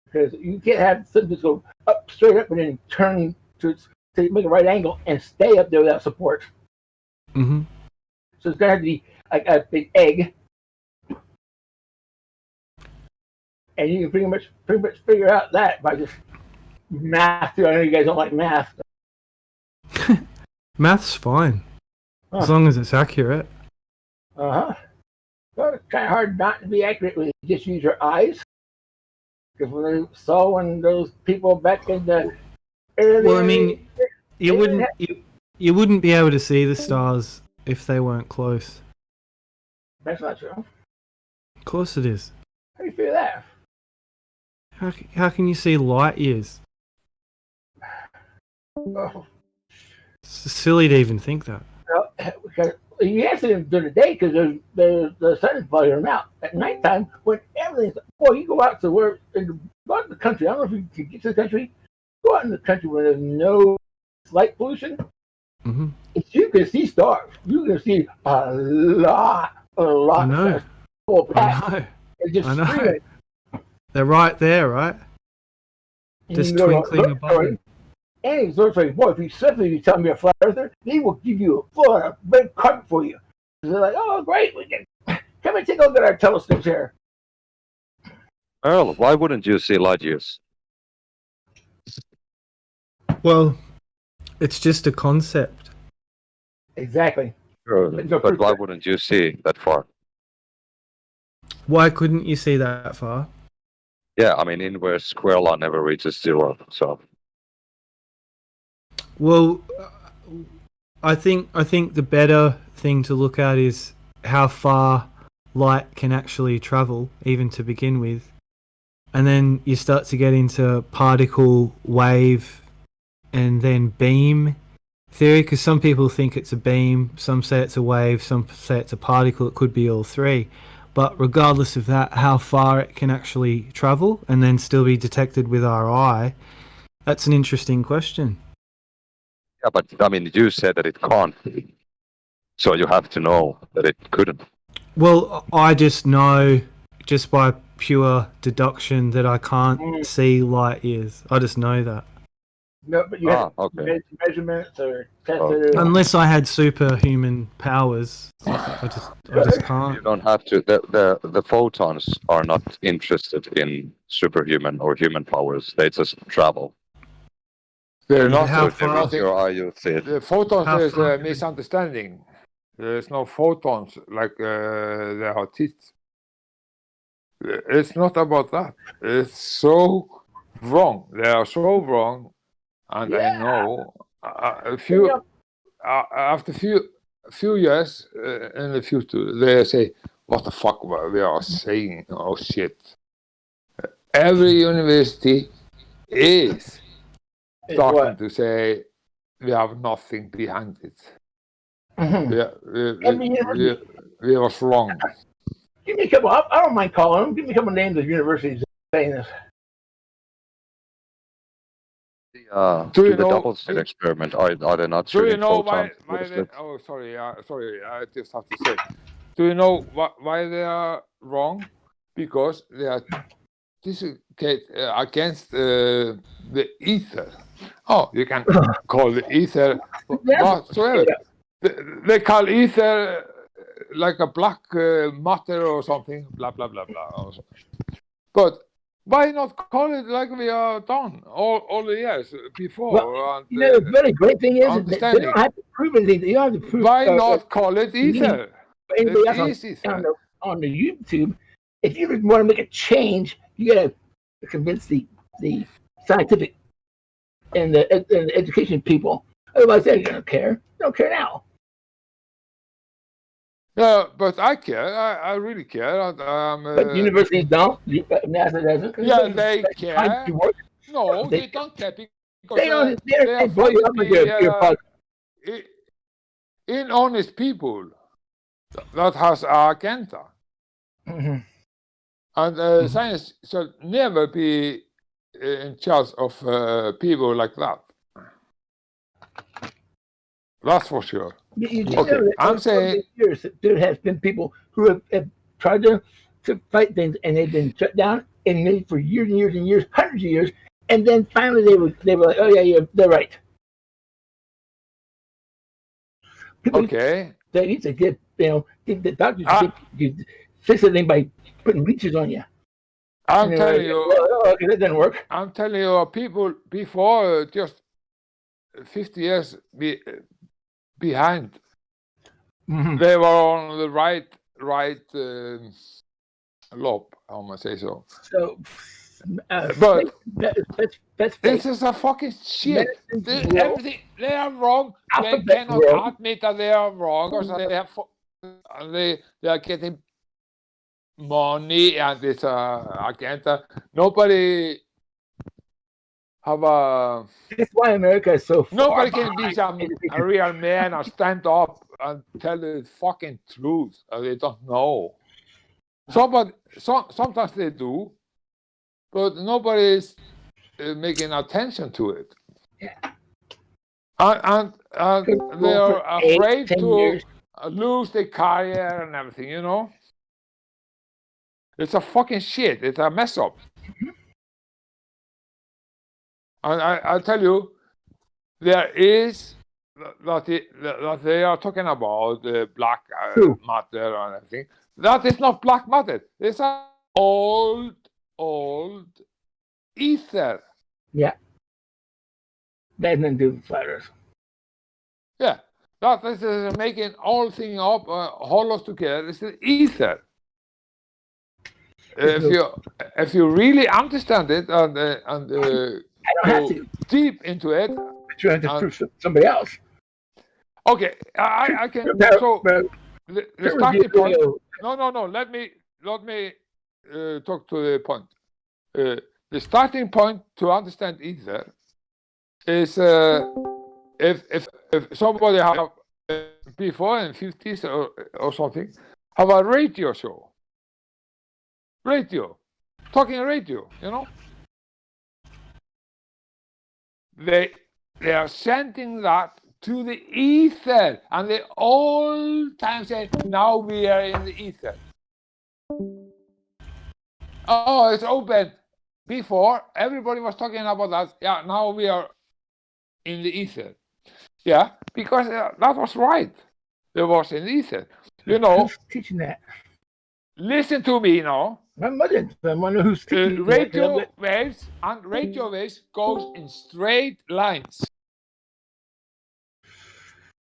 because you can't have something just go up straight up and then turn to make a right angle and stay up there without support. Mm-hmm. So it's going to have to be like a big egg, and you can pretty much figure out that by just math. I know you guys don't like math. Math's fine, as long as it's accurate. Well, it's kind of hard not to be accurate when you just use your eyes. Because when they saw when those people back in the early, well, I mean, you wouldn't be able to see the stars if they weren't close. That's not true. Of course it is. How do you feel that? How can you see light years? Oh. It's silly to even think that. Well, you can't see them during the day because the sun is blowing them out. At nighttime, when everything's you go out to go out in the country. I don't know if you can get to the country. Go out in the country where there's no light pollution. Mm-hmm. If you can see stars, you can see a lot. I know. I know. They're right there, right? Just twinkling above it. And he's sort of like, if you tell me a flat earther, they will give you a full red carpet for you. They're like, oh, great, we can come and take a look at our telescopes here. Earl, why wouldn't you see light years? Well, it's just a concept. Exactly. Sure, but why wouldn't you see that far? Why couldn't you see that far? Yeah, I mean, inverse square law never reaches zero, so. Well, I think the better thing to look at is how far light can actually travel, even to begin with. And then you start to get into particle, wave, and then beam theory, because some people think it's a beam, some say it's a wave, some say it's a particle. It could be all three. But regardless of that, how far it can actually travel and then still be detected with our eye, that's an interesting question. Yeah, but I mean, you said that it can't. So you have to know that it couldn't. Well, I just know, just by pure deduction, that I can't see light years. I just know that. No, but you have measurements or tested. Unless I had superhuman powers, I just can't. You don't have to. The photons are not interested in superhuman or human powers. They just travel. They're not. How far? Your eye, you see it. The photons is a misunderstanding. There's no photons like there are teeth. It's not about that. It's so wrong. They are so wrong. And I know after few years in the future, they say, "What the fuck we are saying? Oh shit!" Every university is starting to say we have nothing behind it. Mm-hmm. We was wrong. Give me a couple. I don't mind calling them. Give me a couple names of universities saying this. The double slit experiment, are they not shooting photons? Sorry, I just have to say. Do you know why they are wrong? Because they are against the ether. Oh, you can call the ether whatsoever. They call ether like a black matter or something, blah, blah, blah, blah. But why not call it like we are done all the years before? Well, the very great thing is that they don't have to prove anything. You don't have to prove. Why not call it ether? It is ether. On the YouTube, if you want to make a change, you got to convince the scientific and the education people. Otherwise, they don't care. They don't care now. Yeah, but I care. I really care. But universities don't. NASA doesn't. Yeah, they care. No, they don't care because they don't. They blow you up with your honest people that has an agenda. Mm-hmm. And science should never be in charge of people like that. That's for sure. Okay, I'm saying years, there has been people who have tried to fight things, and they've been shut down and made for years and years and years, hundreds of years, and then finally they were like, oh yeah, they're right. People they need to get the doctors fix the thing by putting leeches on you. I'm telling you, okay, that didn't work. I'm telling you, people before just 50 years behind, they were on the right lobe. I want to say so. So, but that's this is a fucking shit. Everything they are wrong. They cannot admit that they are wrong, or so they are getting money and it's agenda. Nobody have a. That's why America is so. Nobody can be a real man and stand up and tell the fucking truth. They don't know. Sometimes they do, but nobody is making attention to it. Yeah. And they are afraid to lose their career and everything, It's a fucking shit. It's a mess up. And I tell you, there is that they are talking about the black matter and everything. That is not black matter. It's an old ether. Yeah. That has nothing to do with flat Earth. Yeah. That is making all things up, hollows together. It's the ether. If you really understand it and go deep into it, but you have to prove somebody else. Okay, I can. So the starting point. No. Let me talk to the point. The starting point to understand ether is if somebody have before in 50s or something have a radio show. Talking radio, They are sending that to the ether, and they all time say, now we are in the ether. Oh, it's open. Before, everybody was talking about that. Yeah, now we are in the ether. Yeah, because that was right. It was in the ether. Who's teaching that? Listen to me now. My mother. I wonder who's teaching radio waves and radio waves goes in straight lines.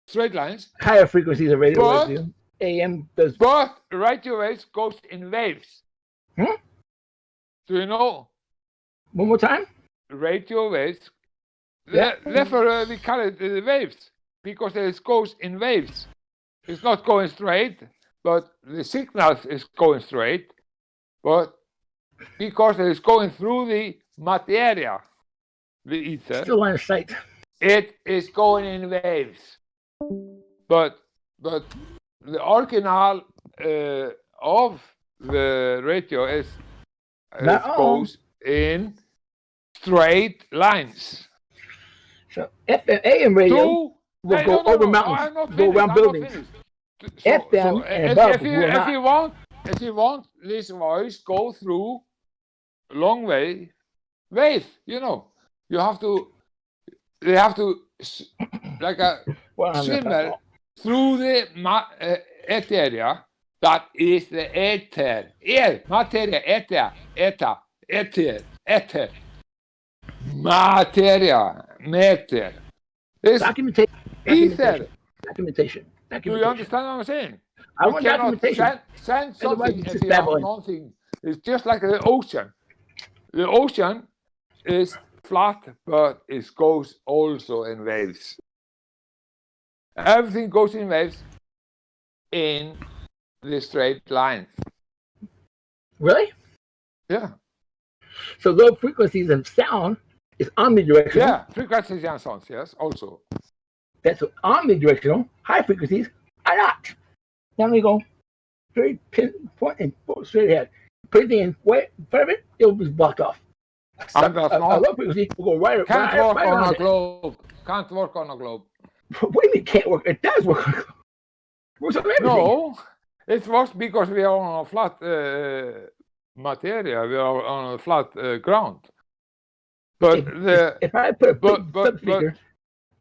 Straight lines. Higher frequencies of radio waves do. AM does. But radio waves goes in waves. Do you know? One more time. Radio waves. Therefore, we call it the waves because it goes in waves. It's not going straight, but the signal is going straight. But because it is going through the materia, the ether, still line of sight. It is going in waves. But the original of the radio is goes in straight lines. So AM radio will go over mountains, go around buildings. FM and above if you want this voice go through long wave, they have to like a swimmer through the area that is the ether. Materia, ether. Materia, matter. Documentation. Do you understand what I'm saying? I want documentation. Send something if you have nothing. It's just like the ocean. The ocean is flat, but it goes also in waves. Everything goes in waves in the straight lines. Really? Yeah. So low frequencies of sound is omnidirectional. Yeah, frequencies and sounds, yes, also. That's omnidirectional. High frequencies are not. Now we go straight pinpoint and straight ahead. Put anything in front of it, it'll be blocked off. And that's A not. low frequency will go right Can't right, work right on around a it. globe. Can't work on a globe. What do you mean it can't work? It does work on a globe. It works on everything. No, it works because we are on a flat material. We are on a flat ground. But if I put a subspeaker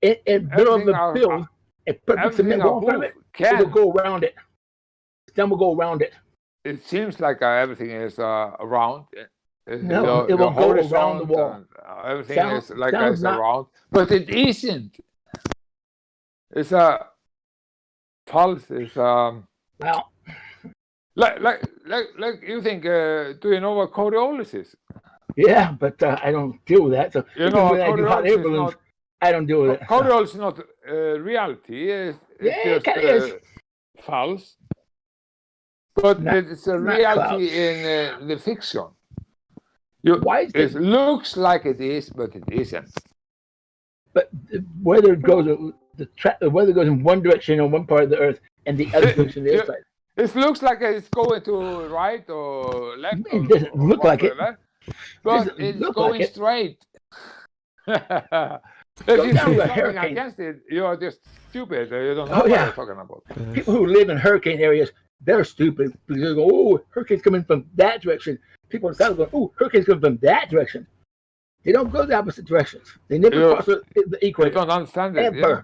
in the middle of the build and put a cement wall in front of it, it will go around it. Stem will go around it. It seems like everything is around. No, it will go around the wall. Everything is like it's around, but it isn't. It's false. It's well, like you think. Do you know what Coriolis is? Yeah, but I don't deal with that. So you know, when I do hot air balloons, I don't deal with it. Coriolis is not reality. It's just is. false. But it's a reality in the fiction. It looks like it is, but it isn't. But whether it goes whether it goes in one direction on one part of the Earth and the other direction the other side. It looks like it's going to right or left. It doesn't look like it. But it's going straight. If you say something against it, you are just stupid. You don't know what you're talking about. People who live in hurricane areas, they're stupid because they go, "Oh, hurricane's coming from that direction." People in the south go, "Oh, hurricane's coming from that direction." They don't go the opposite directions. They never cross the equator. You don't understand it. Ever. Yeah.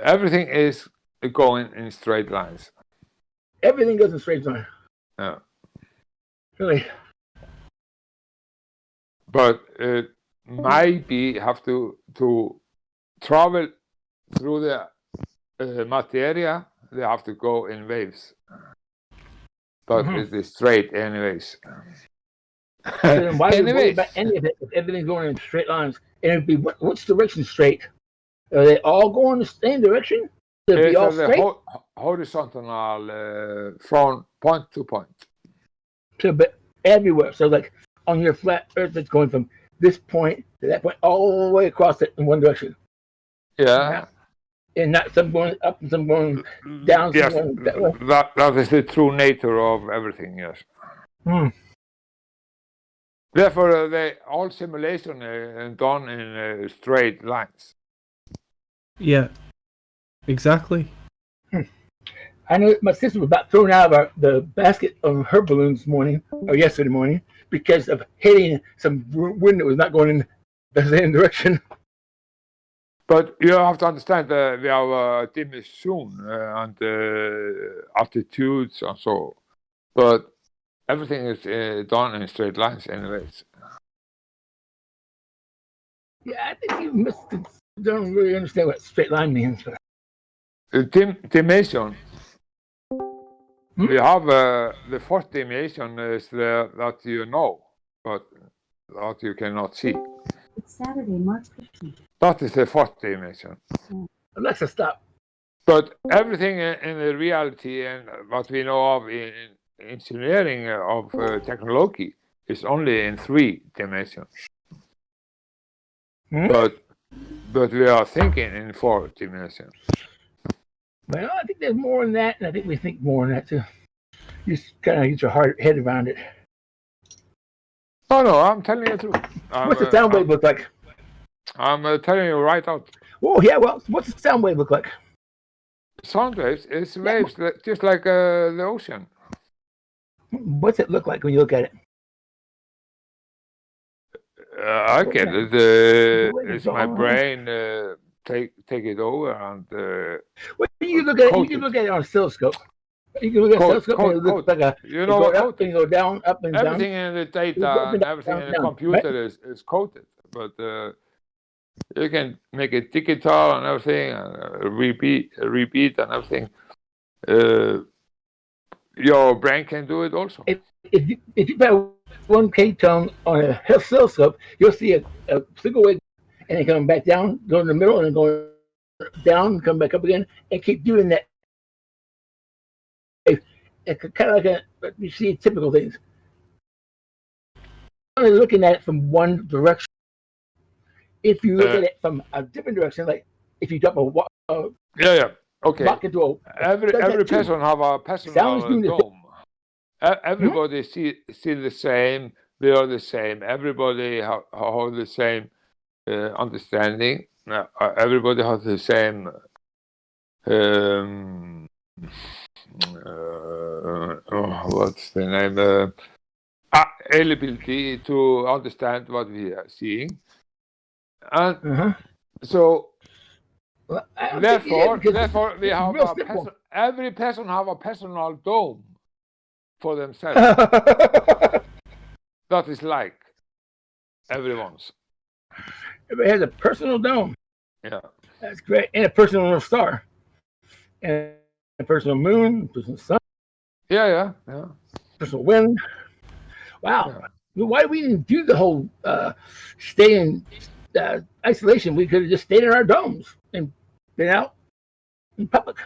Everything is going in straight lines. Everything goes in straight line. Yeah. Really. But it might be have to travel through the materia. They have to go in waves. But it is straight anyways. So then why would we worry about any of it if everything's going in straight lines? And it'd be what's direction straight? Are they all going the same direction? They'll be all straight? Horizontal from point to point. So, but everywhere. So like on your flat Earth, it's going from this point to that point all the way across it in one direction. Yeah. And not some going up and some going down. Yes, some going that way. That is the true nature of everything, yes. Therefore, all simulation is done in straight lines. Yeah, exactly. I know my sister was about thrown out of the basket of her balloons this morning, or yesterday morning, because of hitting some wind that was not going in the same direction. But you have to understand we have dimension and altitudes and so. But everything is done in straight lines anyways. Yeah, I think you don't really understand what straight line means. Dimension. We have the fourth dimension is that you know, but that you cannot see. It's Saturday, March 15th. That is the fourth dimension. Alexa, stop. But everything in the reality and what we know of in engineering of technology is only in 3 dimensions. But we are thinking in 4 dimensions. Well, I think there's more than that, and I think we think more than that too. You just kind of get your head around it. Oh no, I'm telling you the truth. What's the sound wave look like? I'm telling you right out. Oh yeah, well, what's the sound wave look like? Sound waves is waves just like the ocean. What's it look like when you look at it? I get it. It's my brain take it over and. Well, you look at it. You can look at it on a oscilloscope. You can look at a oscilloscope. And it looks like a. You know what? Up and go down, up and down. Everything in the data and everything in the computer is coded, but you can make it digital and everything, and repeat and everything. Your brain can do it also. If you put one ketone on a oscilloscope, you'll see a single wave, and then coming back down, go in the middle, and then going down, come back up again, and keep doing that. It's kind of like you see typical things. Only looking at it from one direction. If you look at it from a different direction, like if you drop a okay. rock into a every person have a personal dome. Everybody see the same. We are the same. Everybody have the same understanding. Everybody has the same what's the name? Ability to understand what we are seeing, and so therefore we have every person have a personal dome for themselves. That is like everyone's. Everybody has a personal dome. Yeah, that's great, and a personal North Star, and a personal moon, personal sun. Yeah. Personal wind. Wow. Yeah. Why do we even do the whole stay in isolation? We could have just stayed in our domes and been out in public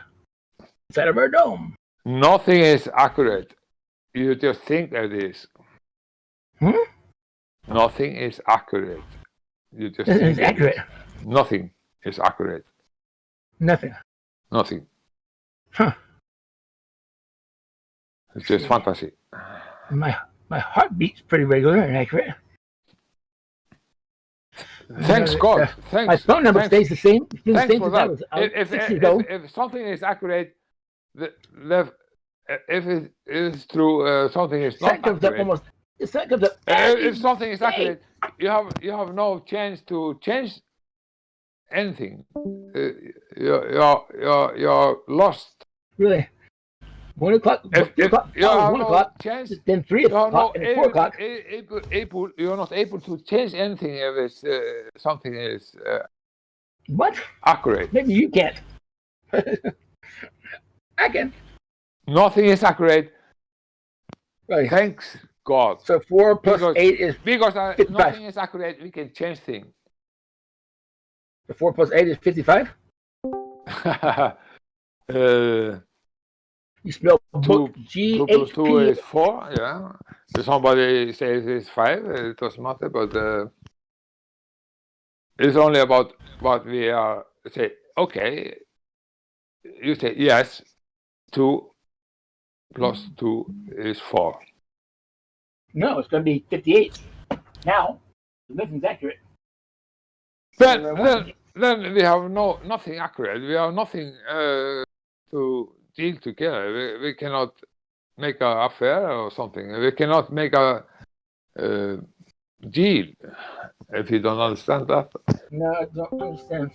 inside of our dome. Nothing is accurate. You just think it is. Nothing is accurate. You just think it's accurate. Nothing is accurate. Nothing. Huh. It's just fantasy. My heart beats pretty regular and accurate. Thanks God. Thanks. My phone number stays the same. Thanks for that. If something is accurate, if it is true, something is not accurate. If something is accurate, you have no chance to change anything. You're lost. Really. 1 o'clock. If 1 o'clock. Chance, then 3 o'clock. And 4 o'clock. You're not able to change anything if it's, something is what? Accurate. Maybe you can't. I can. Nothing is accurate. Right. Thanks God. So 4 plus 8 is because nothing is accurate. We can change things. The 4 plus 8 is 55. You spell book G 2 plus 2 is 4. Yeah. If somebody says it's 5, it doesn't matter. But it's only about what we are say. Okay. You say yes. 2 plus 2 is 4. No, it's going to be 58. Now, nothing's accurate. Then we have nothing accurate. We have nothing to deal together. We cannot make an affair or something. We cannot make a deal. If you don't understand that. No, I don't understand.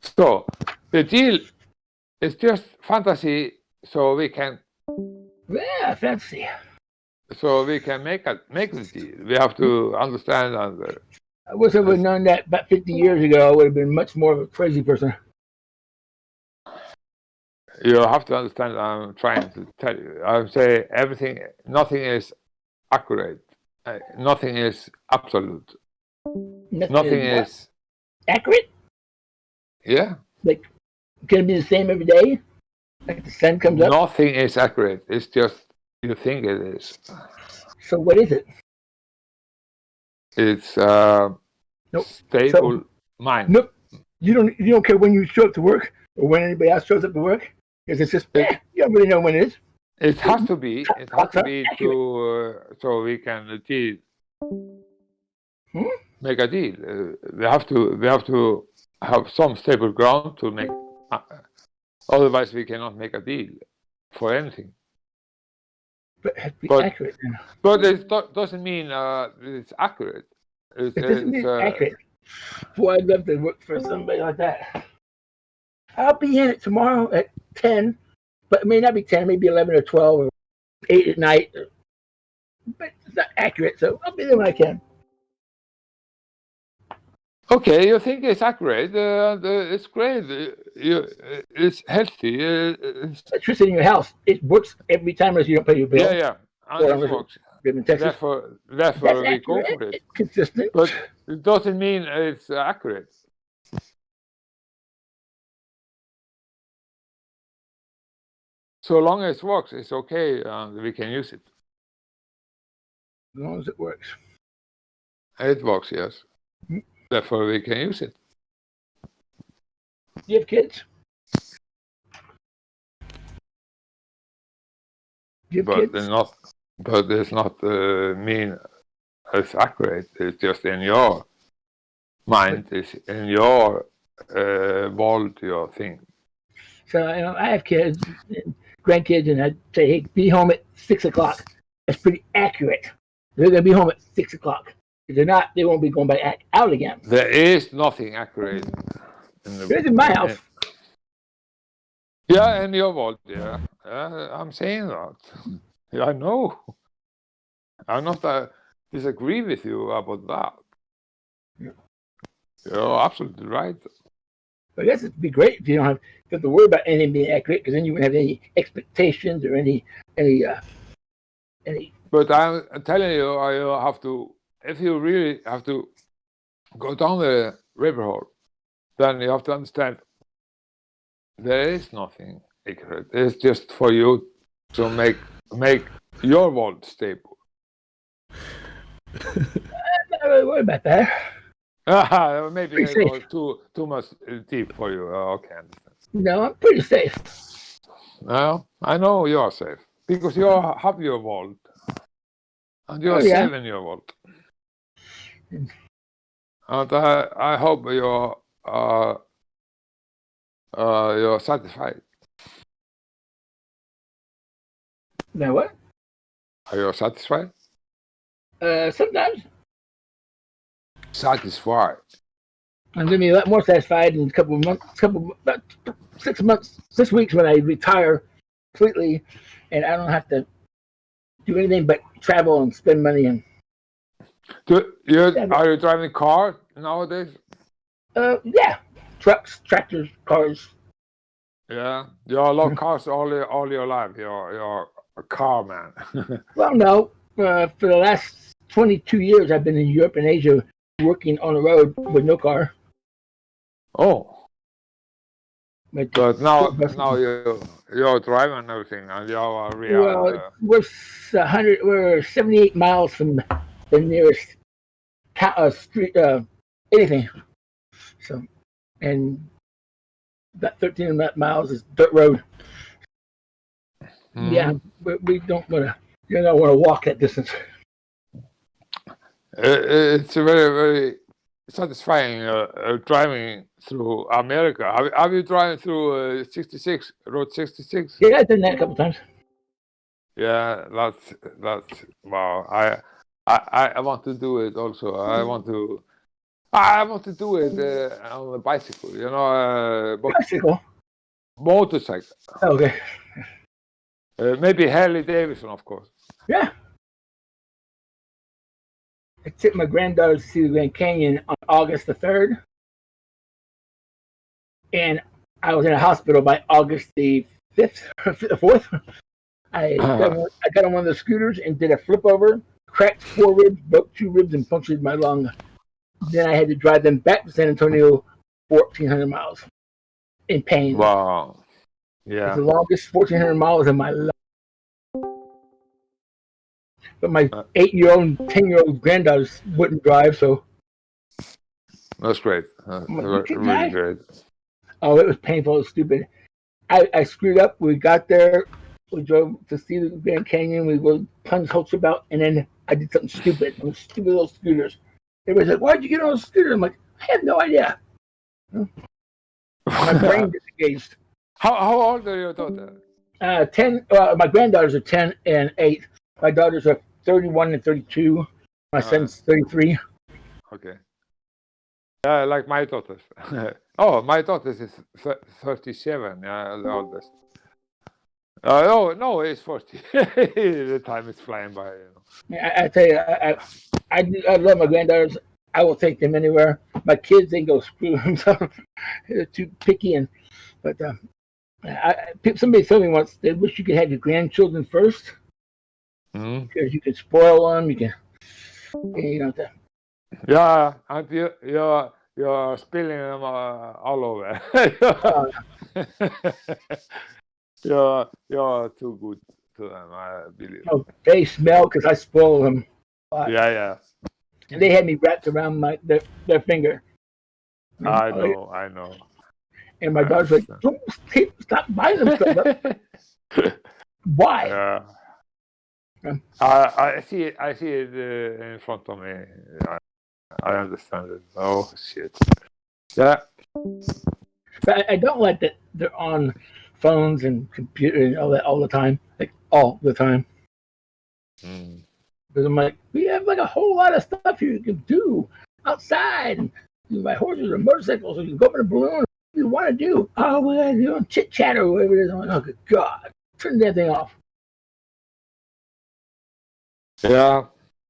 So the deal is just fantasy. So we can. Yeah, fantasy. So we can make the deal. We have to understand. I wish I would have known that about 50 years ago. I would have been much more of a crazy person. You have to understand. I'm trying to tell you. I would say nothing is accurate. Nothing is absolute. Nothing is accurate. Yeah. Like, can it be the same every day? Like the sun comes up? Nothing is accurate. It's just you think it is. So what is it? It's stable mind. Nope. You don't care when you show up to work or when anybody else shows up to work? Because it's just you don't really know when it is. It has to be. It has to be so we can deal. Make a deal. We have to have some stable ground to make. Otherwise, we cannot make a deal for anything. But it has to be accurate. But it doesn't mean it's accurate. It doesn't mean it's accurate. Boy, I'd love to work for somebody like that. I'll be in it tomorrow at 10, but it may not be 10, maybe 11 or 12 or 8 at night. But it's not accurate, so I'll be there when I can. Okay, you think it's accurate. It's great. It's healthy. Electricity in your house, it works every time as you don't pay your bill. Yeah. it works. Therefore we go for it. It's consistent. But it doesn't mean it's accurate. So long as it works, it's okay, and we can use it. As long as it works. It works, yes. Therefore, we can use it. Do you have kids? But it's not mean it's accurate. It's just in your mind. It's in your world, your thing. So I have kids, and grandkids, and I'd say, hey, be home at 6 o'clock. That's pretty accurate. They're going to be home at 6 o'clock. If they're not, they won't be going back out again. There is nothing accurate. There's in my house. Yeah, in your world, yeah. I'm saying that. Yeah, I know. I'm not disagree with you about that. Yeah. You're absolutely right. I guess it'd be great if you don't have to worry about anything being accurate, because then you wouldn't have any expectations or any. But I'm telling you, I have to. If you really have to go down the river hole, then you have to understand there is nothing accurate. It's just for you to make your world stable. I'm not really worried about that. Maybe it goes too much deep for you. Okay, I understand. No, I'm pretty safe. No, I know you are safe because you have your world, and you are safe in your world. And I hope you're satisfied. Now what? Are you satisfied? Sometimes. Satisfied. I'm going to be a lot more satisfied in a couple of months, about 6 months, 6 weeks when I retire completely, and I don't have to do anything but travel and spend money. And are you driving a car nowadays? Yeah, trucks, tractors, cars. Yeah, you love cars all your life. You're a car man. Well, no. For the last 22 years, I've been in Europe and Asia working on the road with no car. Oh. But now you're driving and everything, and you're real. Well, we're 78 miles from the nearest street, anything. So, and about 13 miles is dirt road. Mm-hmm. Yeah, we don't want to. You don't want to walk that distance. It's very, very satisfying driving through America. Have you driven through 66, Road 66? Yeah, I've done that a couple times. Yeah, that's wow. I want to do it also. I want to do it on a bicycle. You know, bicycle, motorcycle. Okay. Maybe Harley Davidson, of course. Yeah. I took my granddaughter to see the Grand Canyon on August the 3rd. And I was in a hospital by August the 5th, or the 4th. I got on one of the scooters and did a flip over, cracked 4 ribs, broke 2 ribs, and punctured my lung. Then I had to drive them back to San Antonio 1,400 miles in pain. Wow. Yeah. It's the longest 1,400 miles of my life. But my 8-year-old and 10-year-old granddaughters wouldn't drive, so. That's great. Really great. Oh, it was painful. It was stupid. I screwed up. We got there. We drove to see the Grand Canyon. We were punch hopes about, and then I did something stupid. Those stupid little scooters. Everybody's like, "Why'd you get on a scooter?" I'm like, "I have no idea." My brain disengaged. How old are your daughter? 10. My granddaughters are 10 and 8. My daughters are 31 and 32. My son's 33. Okay. Yeah, like my daughters. Oh, my daughter is 37. Yeah, the oldest. No, it's 40. The time is flying by. You know. I tell you, I love my granddaughters. I will take them anywhere. My kids, they go screw themselves. They're too picky, but somebody told me once they wish you could have your grandchildren first. Because you can spoil them. You can, Yeah, and you're spilling them all over. You're too good to them, I believe. They smell because I spoil them. Yeah. And they had me wrapped around their finger. I know. And my daughter's like, "Don't stop buying them stuff." Why? Yeah. I see it in front of me. I understand it. Oh shit. Yeah. But I don't like that they're on phones and computer and all that all the time, like all the time. Because I'm like, we have like a whole lot of stuff you can do outside, and you can buy horses or motorcycles, or you can go up in a balloon. What you want to do? Oh, we got to do chit chat or whatever it is. I'm like, oh good God, turn that thing off. Yeah.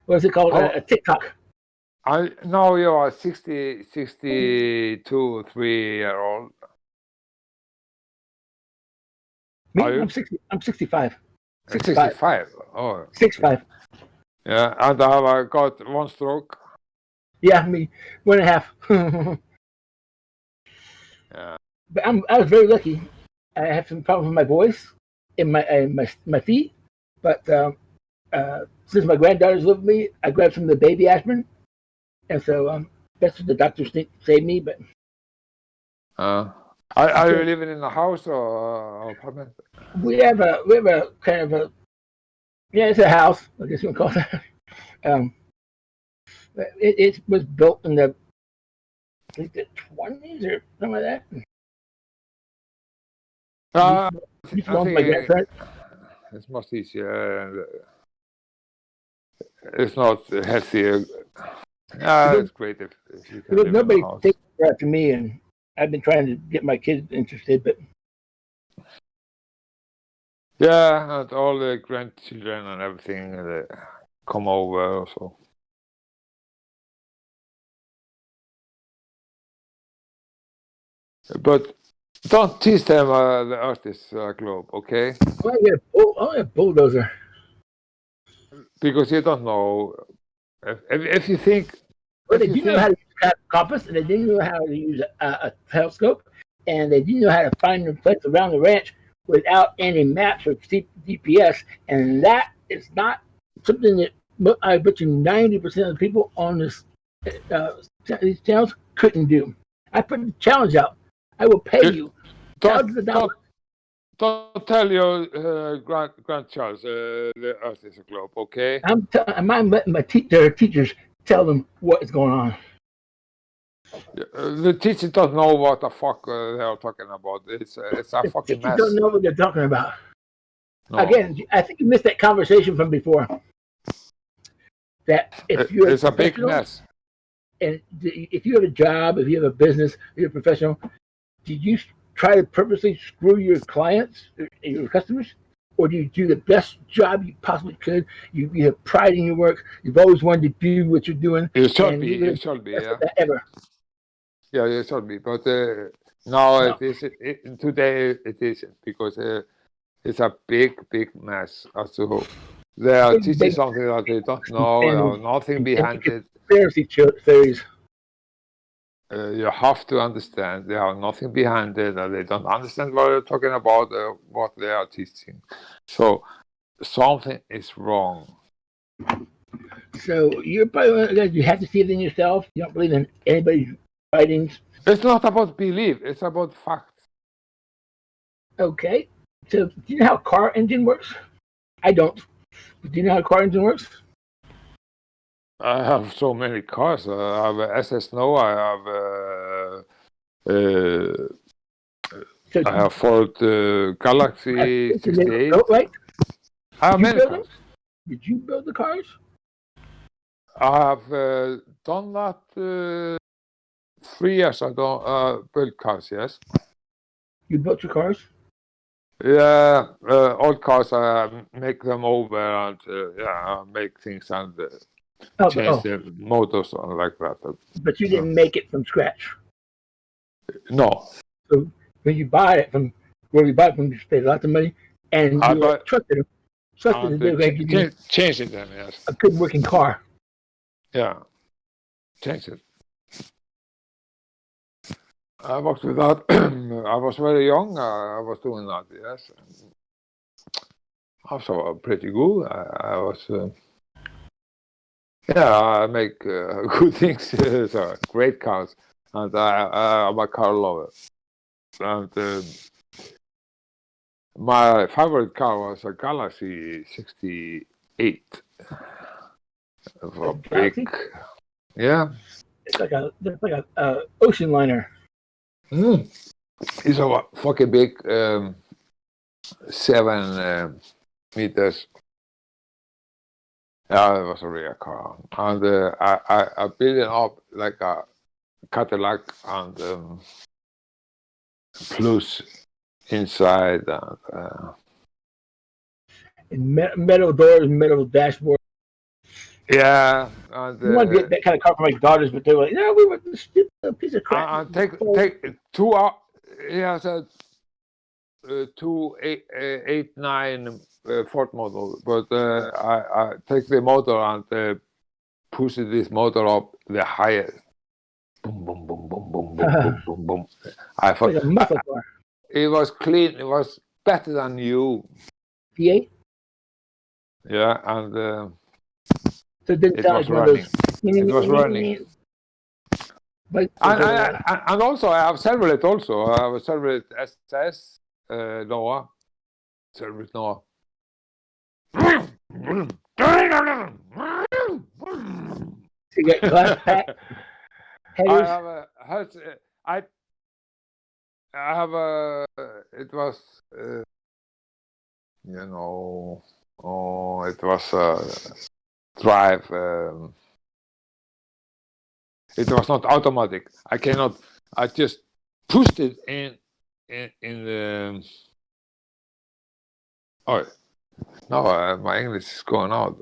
What is it called? A TikTok. I know you are 62, 3-year-old. Me? I'm 60. I'm 65. 65. Oh. 65. Yeah, and I got one stroke. Yeah, me 1.5. Yeah. But I was very lucky. I have some problems with my voice and my feet, but since my granddaughters live with me, I grabbed some of the baby aspirin, and so that's what the doctors think saved me. But are you living in a house or apartment? we have a kind of a it's a house, I guess you would call it. It was built in the 20s or something like that. It's much easier. It's not healthy. It's great if you can live in nobody a house. takes after me, and I've been trying to get my kids interested, but yeah, and all the grandchildren and everything they come over also. But don't teach them the Earth is globe, okay? Oh, a bulldozer. Because you don't know. If you think. Well, they didn't know how to use a compass, and they didn't know how to use a telescope, and they didn't know how to find their place around the ranch without any maps or GPS, and that is not something that I bet you 90% of the people on these channels couldn't do. I put the challenge out. I will pay you thousands of dollars. Don't tell your grandchild the Earth is a globe, okay? I'm letting their teachers tell them what is going on. The teachers don't know what the fuck they are talking about. It's a fucking mess. Don't know what they're talking about. No. Again, I think you missed that conversation from before. That if you're it's a big mess. And if you have a job, if you have a business, if you're a professional, did you try to purposely screw your clients, your customers? Or do you do the best job you possibly could? You have pride in your work. You've always wanted to do what you're doing. It should be, yeah. Ever. Yeah, it should be. But now today it isn't, because it's a big mess as to who. They are teaching something that they don't know. There are nothing behind it. Conspiracy theories. You have to understand there are nothing behind it, and they don't understand what you're talking about, what they are teaching. So something is wrong. So you have to see it in yourself. You don't believe in anybody's writings. It's not about belief. It's about facts. Okay. So do you know how a car engine works? I don't. Do you know how a car engine works? I have so many cars. I have a SS No. I have Ford Galaxy 68. Right? I have many cars. Did you build the cars? I have done that 3 years. I don't build cars. Yes. You built your cars? Yeah, old cars. I make them over and make things and. Change the motors on like that. But you didn't make it from scratch. No. So when you buy it from you paid lots of money and you trusted them. Something to do. Change it then, yes. A good working car. Yeah, change it. I worked with that. I was very young. I was doing that, yes. Also pretty good. I was, I make good things. So great cars, and I'm a car lover. And my favorite car was a Galaxy 68. A big, yeah. It's like a ocean liner. It's a fucking big, 7 meters. Yeah, it was a real car, and I built it up like a Cadillac and plus inside and metal doors, metal dashboard. Yeah, and I want to get that kind of car for my daughters, but they were like, "No, we want this stupid piece of crap." And take 2 hours. Yeah, so 289 Ford model, but I take the motor and push this motor up the highest. Boom, boom, boom, boom, boom, boom, boom, boom, boom. I thought like a muscle car. It was clean. It was better than you. V8. Yeah, and so it was running. It was running. But and also I have Chevrolet also. I have a Chevrolet SS Noah. Chevrolet Noah. You get glass pack. I have a I have a. It was it was a drive. It was not automatic. I just pushed it in the. Oh, no, my English is going out.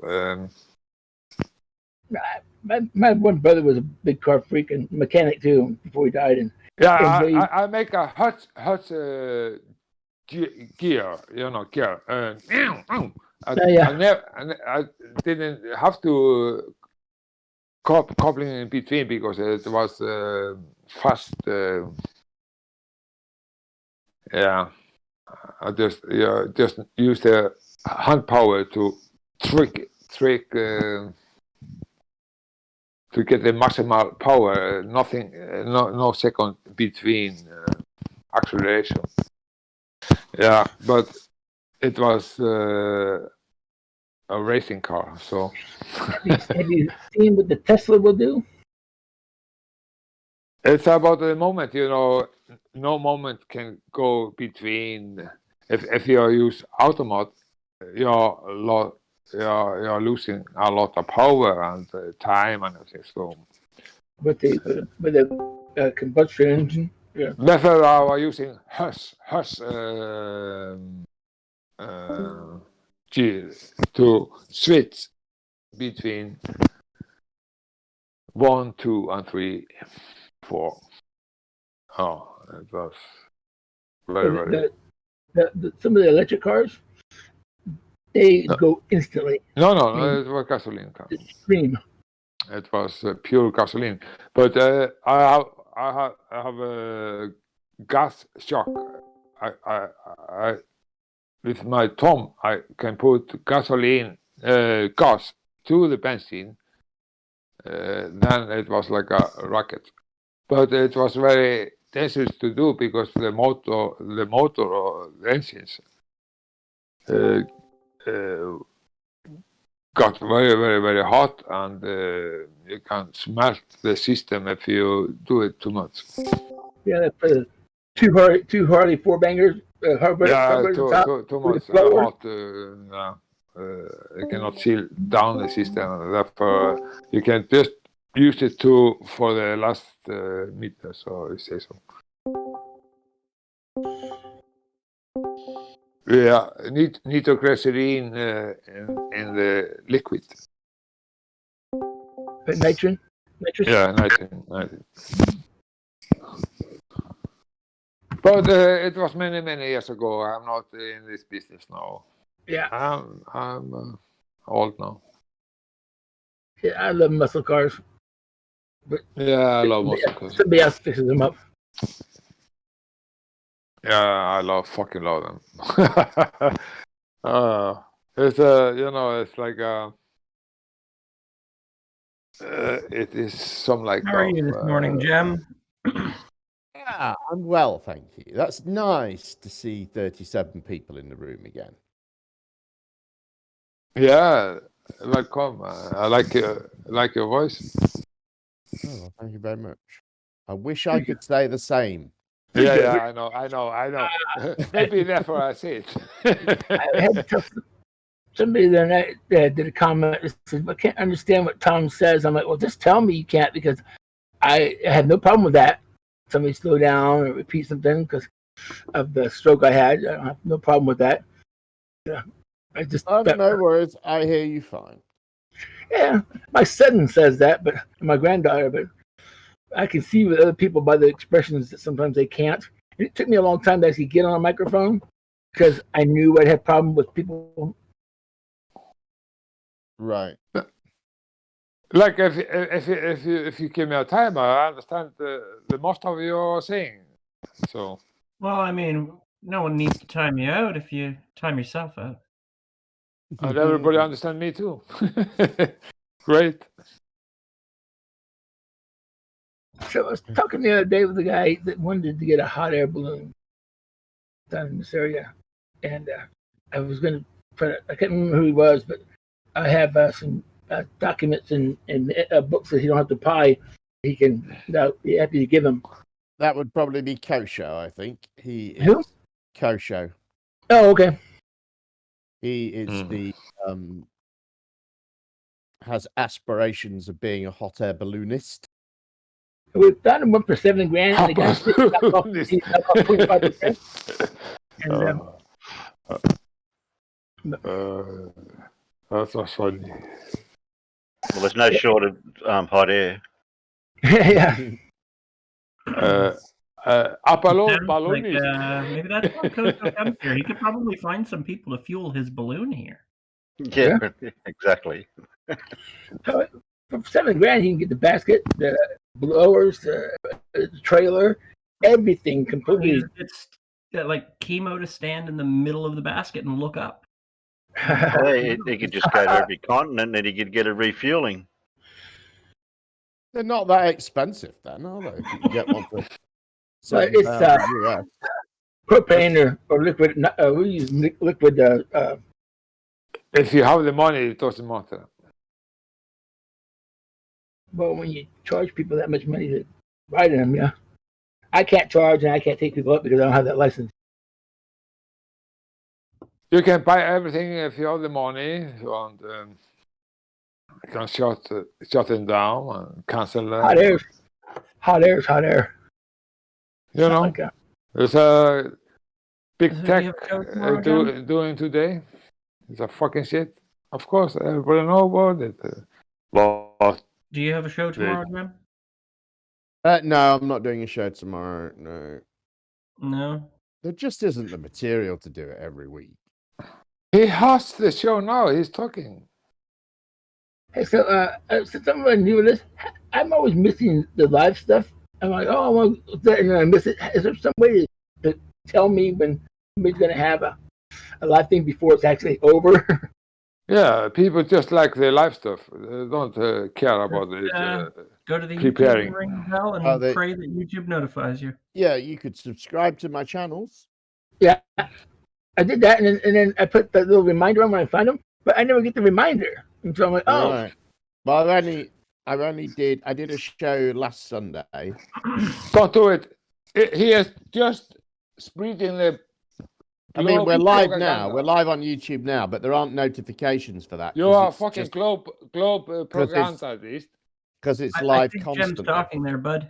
My one brother was a big car freak and mechanic too before he died. And I make a hot gear, gear. I didn't have to coupling in between because it was fast. I just use the hand power to trick to get the maximal power. Nothing, no second between acceleration. Yeah, but it was a racing car. So have you seen what the Tesla will do? It's about the moment, no moment can go between. If you use automat, you're losing a lot of power and time and everything. So, with the combustion engine, yeah. Therefore, I was using gears to switch between 1, 2, and 3, 4. Oh, it was very. Some of the electric cars, they go instantly. No, it was gasoline car. Scream. It was pure gasoline, but I have a gas shock. I with my thumb I can put gasoline gas to the benzene. Then it was like a rocket, but it was very dangerous to do because the motor or the engines got very, very, very hot, and you can smelt the system if you do it too much. Yeah, that's two Harley 4-bangers. Too much hot. You cannot seal down the system, and therefore you can just use it for the last meter, so you say so. Yeah, nitroglycerin in the liquid. Nitrogen? Yeah, nitrogen. But it was many, many years ago. I'm not in this business now. Yeah. I'm old now. Yeah, I love muscle cars. But Yeah, I love muscle cars. Somebody else fixes them up. Yeah, I fucking love them. It's it's like it is some like. How are you this morning, Jem? Yeah, I'm well, thank you. That's nice to see 37 people in the room again. Yeah, welcome. I like your voice. Oh, thank you very much. I wish I could say the same. Yeah, I know. Maybe therefore I say it. I had to tell somebody the other night that did a comment that said, I can't understand what Tom says. I'm like, well, just tell me you can't, because I have no problem with that. Somebody slow down or repeat something because of the stroke I had. I don't have no problem with that. I just no worries. I hear you fine. Yeah, my son says that, but my granddaughter, but I can see with other people by the expressions that sometimes they can't. And it took me a long time to actually get on a microphone because I knew I'd have problem with people. Right. Like if you give me a timer, I understand the most of you're saying. So. Well, I mean, no one needs to time you out if you time yourself out. And everybody understand me too. Great. So I was talking the other day with a guy that wanted to get a hot air balloon down in this area, and I was going to. I can't remember who he was, but I have some documents and books that he don't have to buy. He can be happy to give him. That would probably be Kosho, I think. Who? Kosho. Oh, okay. He is the has aspirations of being a hot air balloonist. We found him one for $7,000, and the guy said he's off 25%. That's not funny. Well, there's no shortage of hot air. Yeah. Balloonist. Maybe that's what Coach comes here. He could probably find some people to fuel his balloon here. Yeah. Exactly. So for $7,000, he can get the basket, the blowers, the trailer, everything completely. It's like chemo to stand in the middle of the basket and look up. He could just go to every continent and he could get a refueling. They're not that expensive, then, are they? If you can get one for it's US. propane or liquid. We use liquid. If you have the money, it doesn't matter. Well, when you charge people that much money to ride in them, yeah. I can't charge and I can't take people up because I don't have that license. You can buy everything if you have the money, and you can shut it down and cancel that. Hot air. You know, like there's a big tech doing today. It's a fucking shit. Of course, everybody know about it. But do you have a show tomorrow, Jim? No, I'm not doing a show tomorrow. No. There just isn't the material to do it every week. He hosts the show now. He's talking. Hey, so since I'm new to this, I'm always missing the live stuff. I'm like, oh, I want that, and then I miss it. Is there some way to tell me when somebody's going to have a live thing before it's actually over? Yeah, people just like the live stuff. They don't care about it. Go to the preparing. YouTube ring bell and pray that YouTube notifies you. Yeah, you could subscribe to my channels. Yeah, I did that, and then I put the little reminder on when I find them, but I never get the reminder. And so I'm like, oh. Right. Well, I did a show last Sunday. Don't do it. He is just spreading the. I mean, we're live now. We're live on YouTube now, but there aren't notifications for that. You are fucking globe propaganda, at least. Because it's live constantly. Jim's talking there, bud.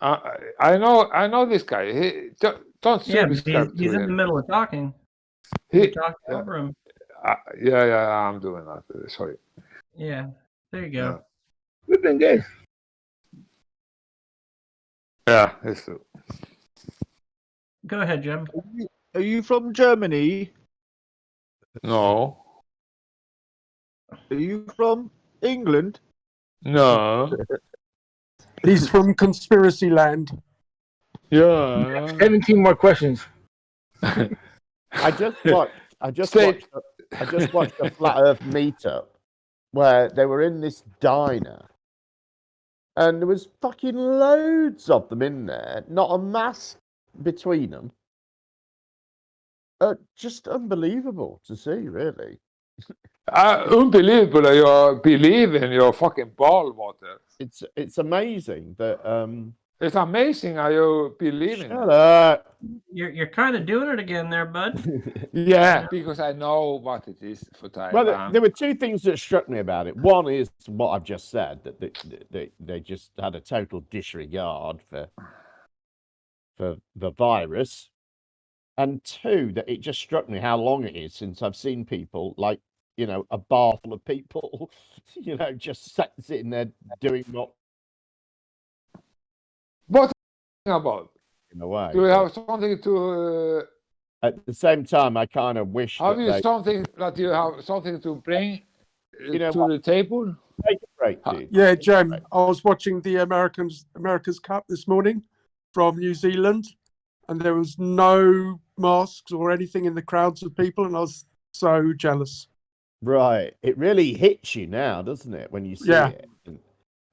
I know this guy. Don't subscribe he's in the middle of talking. He talked over him. Yeah, I'm doing that. Sorry. Yeah, there you go. Yeah. We've been good. Yeah, it's true. Go ahead, Jim. Are you from Germany? No. Are you from England? No. He's from conspiracy land. Yeah. 17 more questions. I just watched a Flat Earth meetup where they were in this diner, and there was fucking loads of them in there, not a mask between them. Just unbelievable to see, really. Unbelievable that you believe in your fucking ball water. It's amazing that it's amazing how you believe in Shut it. up. You're kind of doing it again there, bud. Yeah, because I know what it is for time. Well, there were two things that struck me about it. One is what I've just said, that they just had a total disregard for the virus. And two, that it just struck me how long it is since I've seen people like, you know, a bar full of people, you know, just sitting there doing what about? In a way. Do you have something to? At the same time, I kind of wish. Have you something that you have something to bring to the table? Take a break, dude. Yeah, Jem. I was watching the America's Cup this morning from New Zealand, and there was no masks or anything in the crowds of people, and I was so jealous. Right. It really hits you now, doesn't it, when you see it?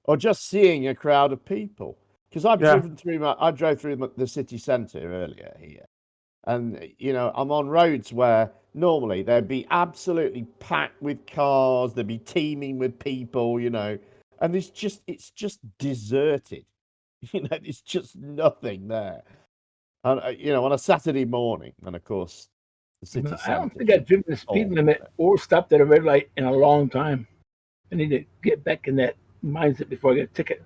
Or just seeing a crowd of people. Because I drove through the city centre earlier here. And, you know, I'm on roads where normally they'd be absolutely packed with cars, they'd be teeming with people, you know. And it's just deserted. You know, there's just nothing there. And, you know, on a Saturday morning, and of course, the city centre. I don't think I've driven the speed limit or stopped at a red light in a long time. I need to get back in that mindset before I get a ticket.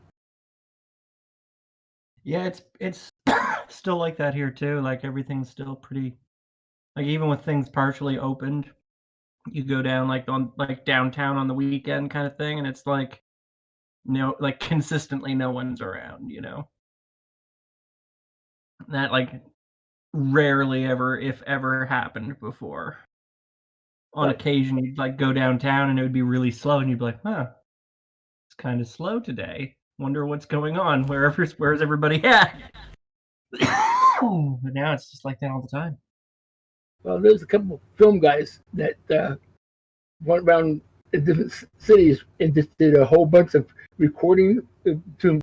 Yeah, it's still like that here too. Like everything's still pretty, like even with things partially opened, you go down like on like downtown on the weekend kind of thing, and it's like like consistently no one's around, you know. That like rarely ever, if ever, happened before. On occasion, you'd like go downtown and it would be really slow, and you'd be like, "Huh, it's kind of slow today. Wonder what's going on. Where's everybody at?" But now it's just like that all the time. Well, there's a couple of film guys that went around in different cities and just did a whole bunch of recording to